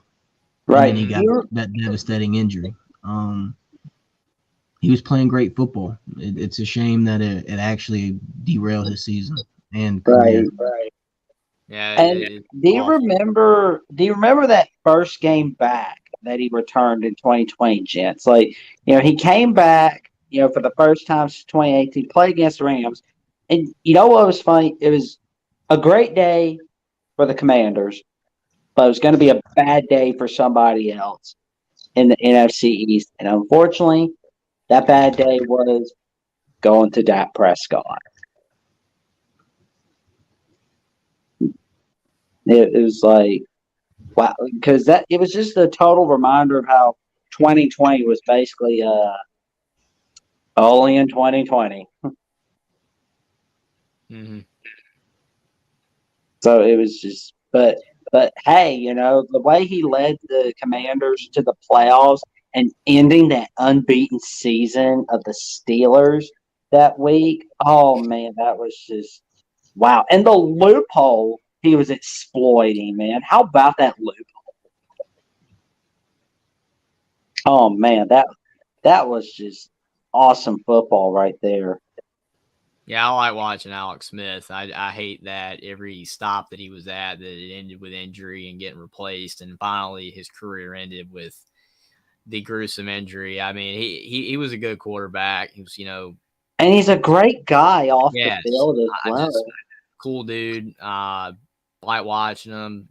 Right. And then he got that devastating injury. He was playing great football. It's a shame that it actually derailed his season and career. Right. Yeah. And do you remember that first game back that he returned in 2020, gents? Like, he came back, for the first time since 2018, played against the Rams. And you know what was funny? It was a great day for the Commanders, but it was going to be a bad day for somebody else in the NFC East. And unfortunately, that bad day was going to Dak Prescott. It was like, wow, because it was just a total reminder of how 2020 was basically only in 2020. So it was just, but hey, the way he led the Commanders to the playoffs and ending that unbeaten season of the Steelers that week, oh man, that was just wow. And the loophole he was exploiting, man. How about that loophole? Oh man, that was just awesome football right there. Yeah, I like watching Alex Smith. I hate that every stop that he was at, that it ended with injury and getting replaced, and finally his career ended with the gruesome injury. I mean, he was a good quarterback. He was, And he's a great guy off the Yes, field as I well. just cool dude. Like watching him,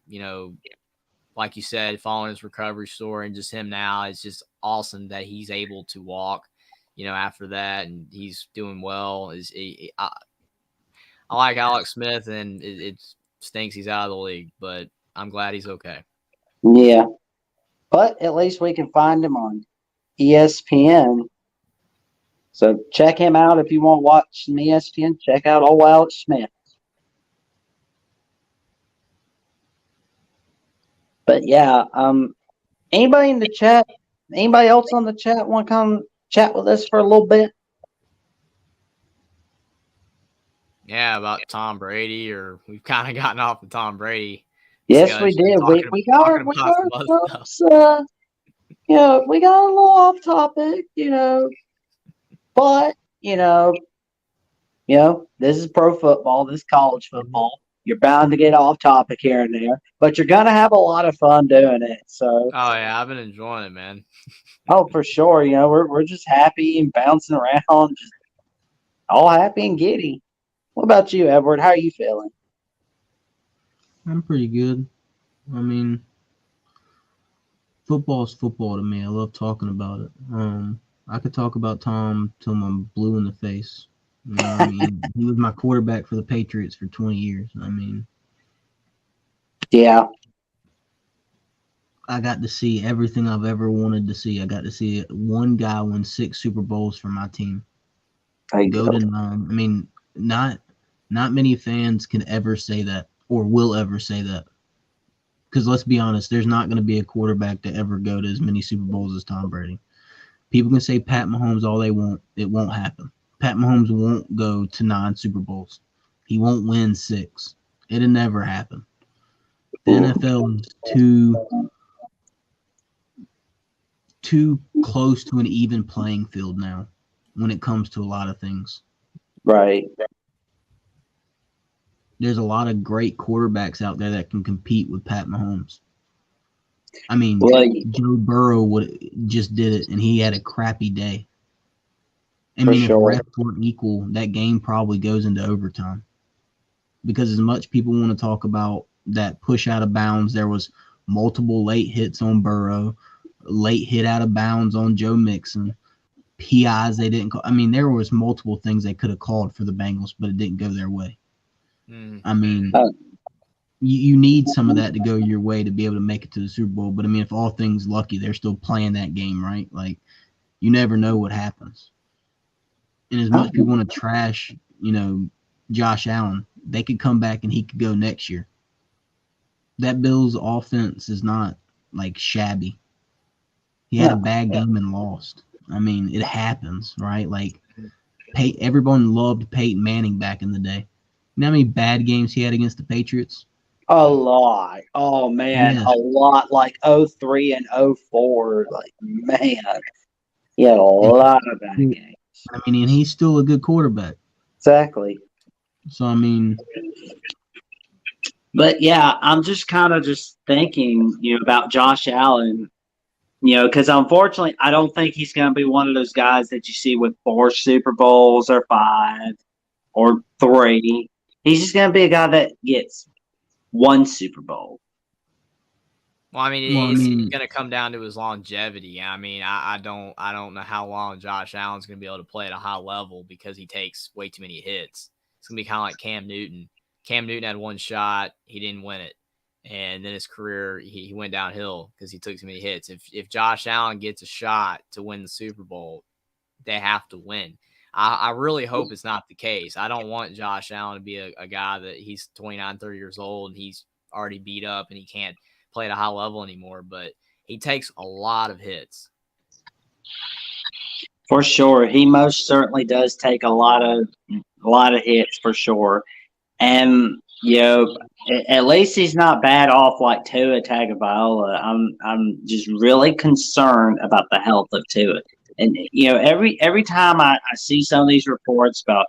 like you said, following his recovery story and just him now, it's just awesome that he's able to walk, after that, and he's doing well. I like Alex Smith, and it stinks he's out of the league, but I'm glad he's okay. Yeah. But at least we can find him on ESPN. So check him out if you want to watch some ESPN. Check out old Alex Smith. But yeah, anybody in the chat, anybody else on the chat want to come chat with us for a little bit? Yeah, about Tom Brady, or we've kind of gotten off of Tom Brady. Yes, we did. We got talking about some other stuff. We got a little off topic, but this is pro football, this is college football. You're bound to get off topic here and there, but you're gonna have a lot of fun doing it. So, oh yeah, I've been enjoying it, man. oh, for sure. We're just happy and bouncing around, just all happy and giddy. What about you, Edward? How are you feeling? I'm pretty good. I mean, football's football to me. I love talking about it. I could talk about Tom till I'm blue in the face. You know what I mean? He was my quarterback for the Patriots for 20 years. I mean, yeah, I got to see everything I've ever wanted to see. I got to see one guy win 6 Super Bowls for my team. Go to 9. I mean, not many fans can ever say that or will ever say that. Because let's be honest, there's not going to be a quarterback to ever go to as many Super Bowls as Tom Brady. People can say Pat Mahomes all they want. It won't happen. Pat Mahomes won't go to 9 Super Bowls. He won't win 6. It'll never happen. The NFL is too close to an even playing field now when it comes to a lot of things. right. There's a lot of great quarterbacks out there that can compete with Pat Mahomes. I mean, Joe Burrow just did it, and he had a crappy day. I mean, if refs weren't equal, that game probably goes into overtime. Because as much people want to talk about that push out of bounds, there was multiple late hits on Burrow, late hit out of bounds on Joe Mixon, PIs they didn't call. I mean, there was multiple things they could have called for the Bengals, but it didn't go their way. I mean, you need some of that to go your way to be able to make it to the Super Bowl. But I mean, if all things lucky, they're still playing that game, right? Like, you never know what happens. And as much people want to trash, Josh Allen, they could come back and he could go next year. That Bills offense is not like shabby. He had a bad game and lost. I mean, it happens, right? Like, everyone loved Peyton Manning back in the day. You know how many bad games he had against the Patriots? A lot. Oh, man, a lot. Like 03 and 04. Like, man, he had a lot of bad games. I mean, and he's still a good quarterback. Exactly. So, I mean. But, yeah, I'm just kind of just thinking, about Josh Allen, because unfortunately, I don't think he's going to be one of those guys that you see with 4 Super Bowls or 5 or 3. He's just going to be a guy that gets 1 Super Bowl. Well, I mean, it's going to come down to his longevity. I mean, I don't know how long Josh Allen's going to be able to play at a high level because he takes way too many hits. It's going to be kind of like Cam Newton. Cam Newton had 1 shot. He didn't win it. And then his career, he went downhill because he took too many hits. If Josh Allen gets a shot to win the Super Bowl, they have to win. I really hope it's not the case. I don't want Josh Allen to be a guy that he's 29, 30 years old and he's already beat up and he can't play at a high level anymore. But he takes a lot of hits. For sure. He most certainly does take a lot of hits for sure. And, at least he's not bad off like Tua Tagovailoa. I'm just really concerned about the health of Tua. And every time I see some of these reports about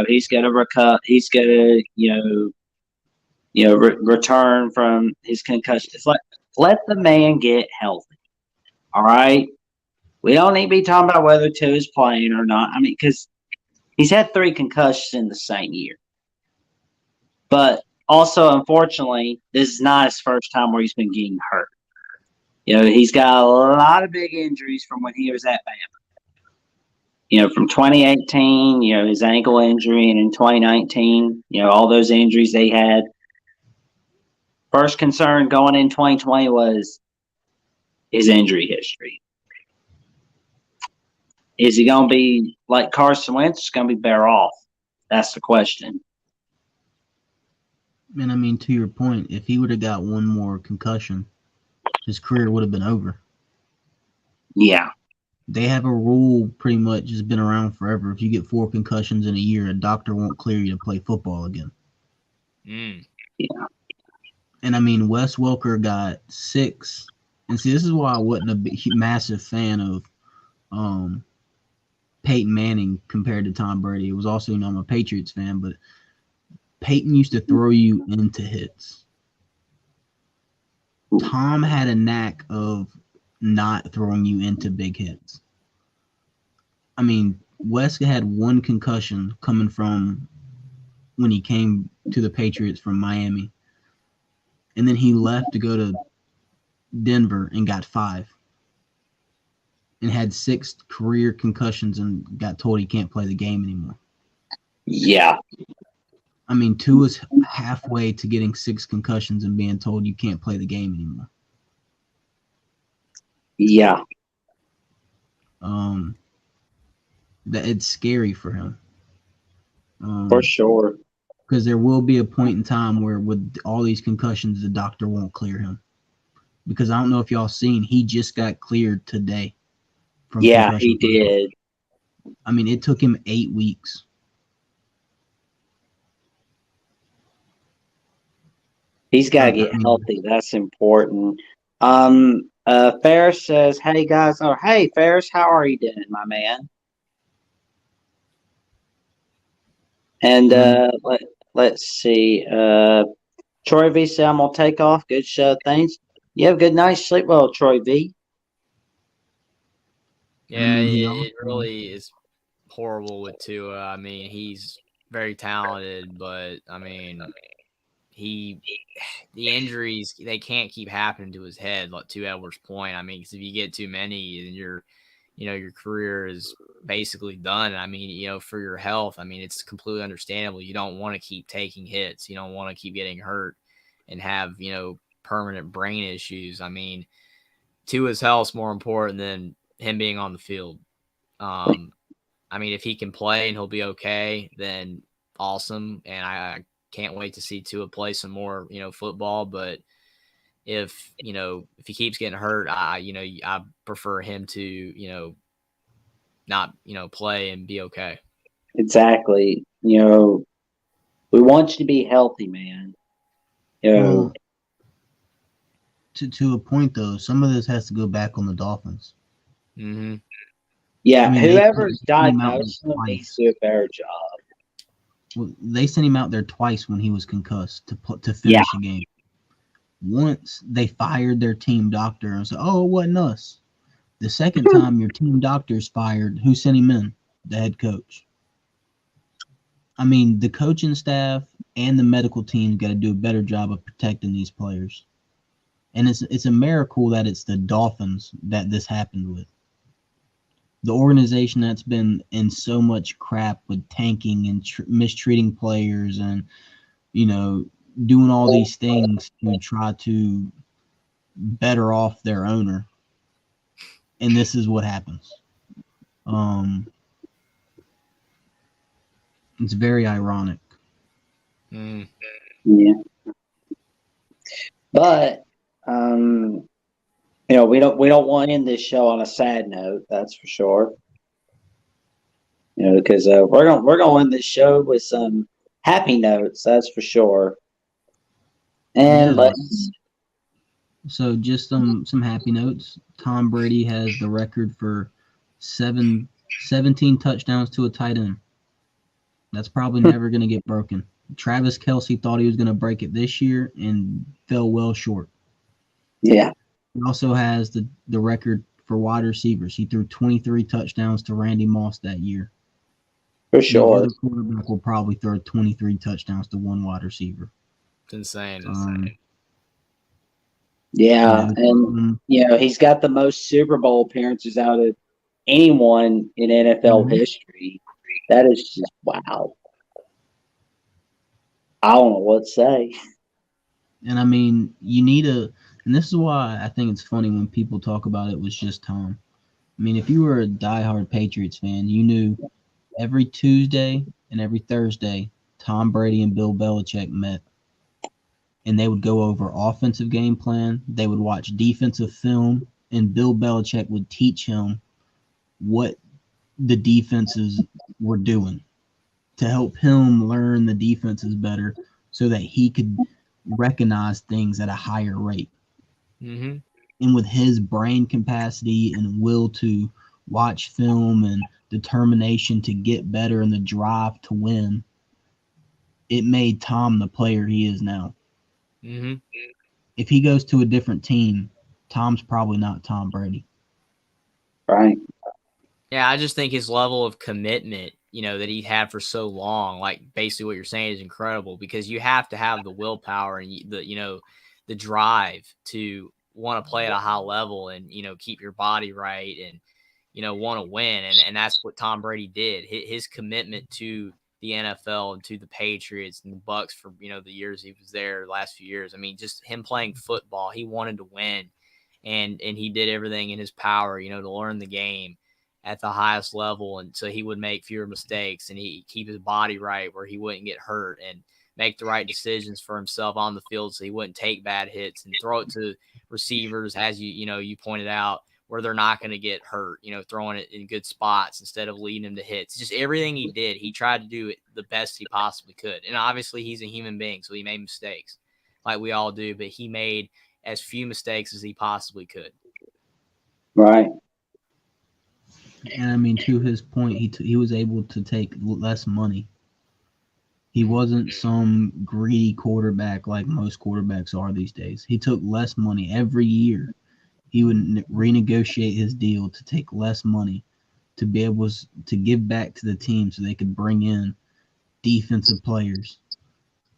he's gonna return from his concussion. It's like, let the man get healthy. All right. We don't need to be talking about whether Tua is playing or not. I mean, because he's had 3 concussions in the same year. But also, unfortunately, this is not his first time where he's been getting hurt. He's got a lot of big injuries from when he was at Bama. From 2018, his ankle injury, and in 2019, all those injuries they had. First concern going in 2020 was his injury history. Is he going to be like Carson Wentz? Going to be better off? That's the question. And I mean, to your point, if he would have got one more concussion, his career would have been over. Yeah. They have a rule pretty much has been around forever. If you get 4 concussions in a year, a doctor won't clear you to play football again. Yeah. And I mean, Wes Welker got 6. And see, this is why I wasn't a massive fan of Peyton Manning compared to Tom Brady. It was also, I'm a Patriots fan, but Peyton used to throw you into hits. Tom had a knack of not throwing you into big hits. I mean, Wes had 1 concussion coming from when he came to the Patriots from Miami. And then he left to go to Denver and got 5. And had 6 career concussions and got told he can't play the game anymore. Yeah. I mean, Tua's halfway to getting 6 concussions and being told you can't play the game anymore. Yeah. That it's scary for him. For sure. Because there will be a point in time where with all these concussions, the doctor won't clear him. Because I don't know if y'all seen, he just got cleared today. Yeah, he did. I mean, it took him 8 weeks. He's got to get healthy. That's important. Ferris says, "Hey guys, hey Ferris, how are you doing, my man?" And let's see. Troy V said, "I'm gonna take off. Good show. Thanks. You have a good night. Sleep well, Troy V." Yeah, it really is horrible with Tua. I mean, he's very talented, but I mean, the injuries, they can't keep happening to his head, like to Edwards' point. I mean, because if you get too many, then your career is basically done. I mean, for your health, I mean, it's completely understandable. You don't want to keep taking hits. You don't want to keep getting hurt and have, permanent brain issues. I mean, Tua's health's more important than him being on the field. I mean, if he can play and he'll be okay, then awesome. And I can't wait to see Tua play some more, football. But if he keeps getting hurt, I prefer him to, not, play and be okay. Exactly. We want you to be healthy, man. Well, to a point though, some of this has to go back on the Dolphins. Mm-hmm. Yeah, I mean, whoever's diagnosed him needs to do a better job. Well, they sent him out there twice when he was concussed to finish the game. Once they fired their team doctor and said, "Oh, it wasn't us." The second time your team doctor's fired, who sent him in? The head coach. I mean, the coaching staff and the medical team got to do a better job of protecting these players. And it's a miracle that it's the Dolphins that this happened with. The organization that's been in so much crap with tanking and mistreating players and, doing all these things to try to better off their owner. And this is what happens. It's very ironic. Mm. Yeah. But we don't want to end this show on a sad note, that's for sure. Because we're gonna end this show with some happy notes, that's for sure. And So just some happy notes. Tom Brady has the record for 17 touchdowns to a tight end. That's probably never going to get broken. Travis Kelce thought he was going to break it this year and fell well short. Yeah. He also has the record for wide receivers. He threw 23 touchdowns to Randy Moss that year. For No sure. other quarterback will probably throw 23 touchdowns to one wide receiver. It's insane. Yeah, You know, and he's got the most Super Bowl appearances out of anyone in NFL history. That is just wow. I don't know what to say. And I mean, you need and this is why I think it's funny when people talk about it was just Tom. I mean, if you were a diehard Patriots fan, you knew every Tuesday and every Thursday, Tom Brady and Bill Belichick met. And they would go over offensive game plan. They would watch defensive film, and Bill Belichick would teach him what the defenses were doing to help him learn the defenses better so that he could recognize things at a higher rate. Mm-hmm. And with his brain capacity and will to watch film and determination to get better and the drive to win, it made Tom the player he is now. Mm-hmm. If he goes to a different team, Tom's probably not Tom Brady. Right. Yeah, I just think his level of commitment, that he had for so long, like basically what you're saying is incredible, because you have to have the willpower and the drive to want to play at a high level and, keep your body right and, want to win. And that's what Tom Brady did. His commitment to the NFL and to the Patriots and the Bucks for, the years he was there, the last few years. I mean, just him playing football, he wanted to win and he did everything in his power, to learn the game at the highest level, and so he would make fewer mistakes and he keep his body right where he wouldn't get hurt and make the right decisions for himself on the field so he wouldn't take bad hits and throw it to receivers as you pointed out where they're not going to get hurt, throwing it in good spots instead of leading them to hits. Just everything he did, he tried to do it the best he possibly could. And obviously he's a human being, so he made mistakes like we all do, but he made as few mistakes as he possibly could. Right. And I mean, to his point, he was able to take less money. He wasn't some greedy quarterback like most quarterbacks are these days. He took less money every year. He would renegotiate his deal to take less money to be able to give back to the team so they could bring in defensive players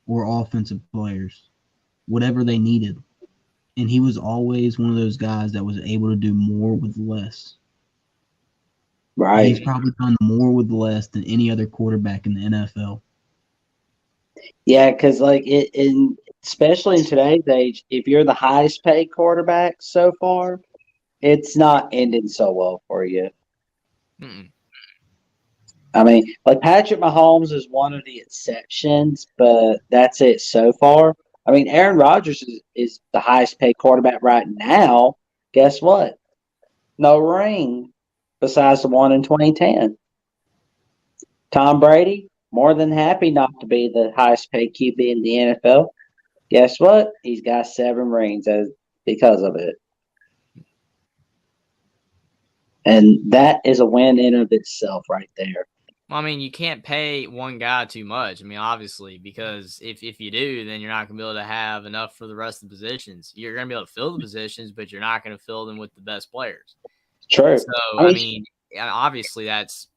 or offensive players, whatever they needed. And he was always one of those guys that was able to do more with less. Right. He's probably done more with less than any other quarterback in the NFL. Yeah, because especially in today's age, if you're the highest paid quarterback so far, it's not ending so well for you. Mm-mm. I mean, like Patrick Mahomes is one of the exceptions, but that's it so far. I mean, Aaron Rodgers is the highest paid quarterback right now. Guess what? No ring besides the one in 2010. Tom Brady, more than happy not to be the highest paid QB in the NFL. Guess what? He's got 7 rings because of it. And that is a win in of itself right there. Well, I mean, you can't pay one guy too much. I mean, obviously, because if you do, then you're not going to be able to have enough for the rest of the positions. You're going to be able to fill the positions, but you're not going to fill them with the best players. True. So, I mean, obviously that's,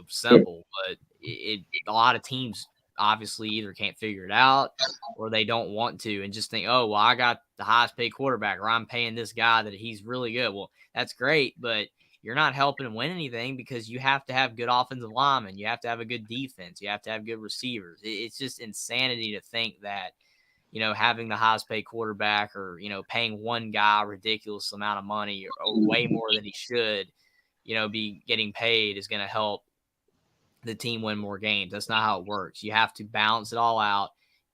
simple, but a lot of teams obviously either can't figure it out or they don't want to and just think, oh, well, I got the highest paid quarterback or I'm paying this guy that he's really good. Well, that's great, but you're not helping him win anything because you have to have good offensive linemen. You have to have a good defense. You have to have good receivers. It's just insanity to think that, having the highest paid quarterback or, paying one guy a ridiculous amount of money or way more than he should, be getting paid is going to help the team win more games. That's not how it works. You have to balance it all out,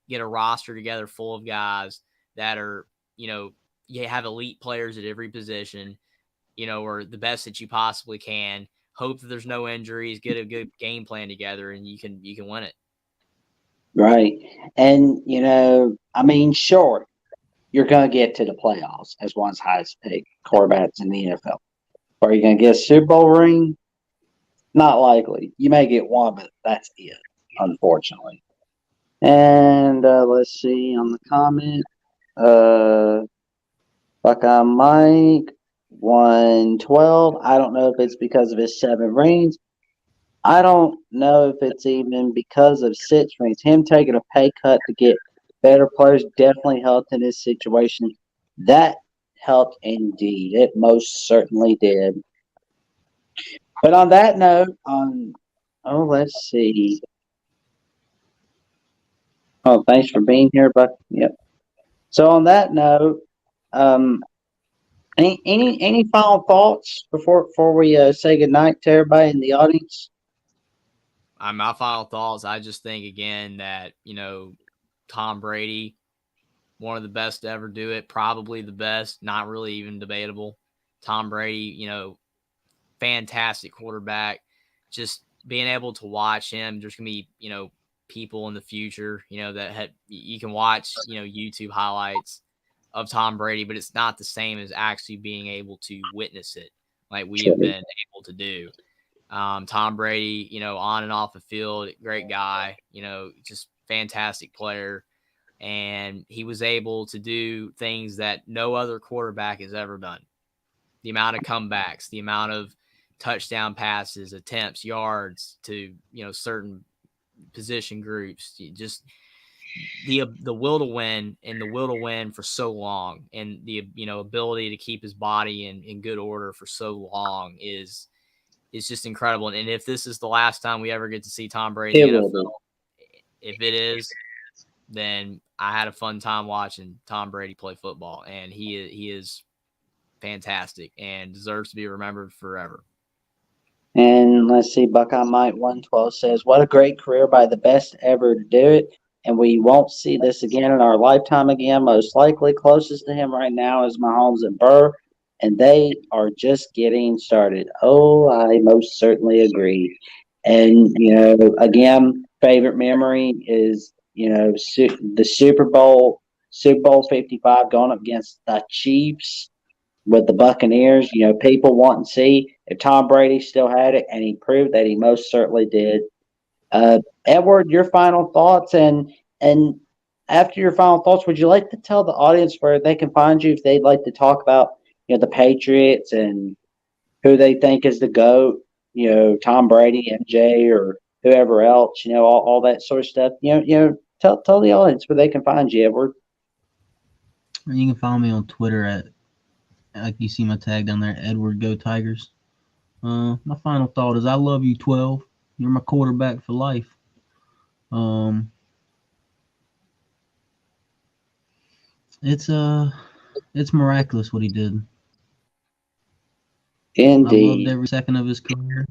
get a roster together full of guys that are, you have elite players at every position, or the best that you possibly can. Hope that there's no injuries, get a good game plan together, and you can win it. Right. And, I mean, sure, you're going to get to the playoffs as one of the highest paid quarterbacks in the NFL. Are you going to get a Super Bowl ring? Not likely. You may get one, but that's it, unfortunately. And let's see on the comment. Buckeye Mike. 112. I don't know if it's because of his 7 rings. I don't know if it's even because of 6 rings. Him taking a pay cut to get better players definitely helped in his situation. That helped indeed. It most certainly did. But on that note, let's see. Oh, thanks for being here, Buck. Yep. So on that note, um, any final thoughts before we say goodnight to everybody in the audience? My final thoughts, I just think again that, Tom Brady, one of the best to ever do it, probably the best, not really even debatable. Tom Brady, fantastic quarterback. Just being able to watch him, there's going to be, people in the future, that you can watch, YouTube highlights of Tom Brady, but it's not the same as actually being able to witness it like we have been able to do. Tom Brady, on and off the field, great guy, just fantastic player. And he was able to do things that no other quarterback has ever done. The amount of comebacks, the amount of touchdown passes, attempts, yards to, certain position groups, just the will to win and the will to win for so long, and the ability to keep his body in good order for so long is just incredible. And if this is the last time we ever get to see Tom Brady in the NFL, if it is, then I had a fun time watching Tom Brady play football, and he is fantastic and deserves to be remembered forever. And let's see, Buckeye Mike 112 says, "What a great career by the best ever to do it, and we won't see this again in our lifetime again. Most likely, closest to him right now is Mahomes and Burr, and they are just getting started." Oh, I most certainly agree. And again, favorite memory is the Super Bowl 55 going up against the Chiefs with the Buccaneers. People want to see if Tom Brady still had it, and he proved that he most certainly did. Edward, your final thoughts, and after your final thoughts, would you like to tell the audience where they can find you if they'd like to talk about the Patriots and who they think is the GOAT? Tom Brady, MJ, or whoever else. All that sort of stuff. Tell the audience where they can find you, Edward. You can follow me on Twitter at, like you see my tag down there, Edward Go Tigers. My final thought is I love you, 12. You're my quarterback for life. It's miraculous what he did. Indeed. I loved every second of his career,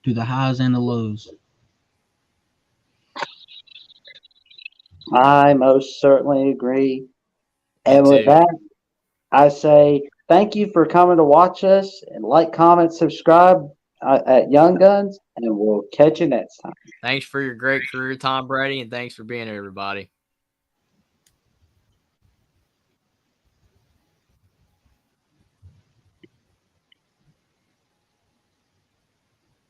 through the highs and the lows. I most certainly agree. And with that, I say thank you for coming to watch us, and like, comment, subscribe at Young Guns, and we'll catch you next time. Thanks for your great career, Tom Brady, and thanks for being here, everybody.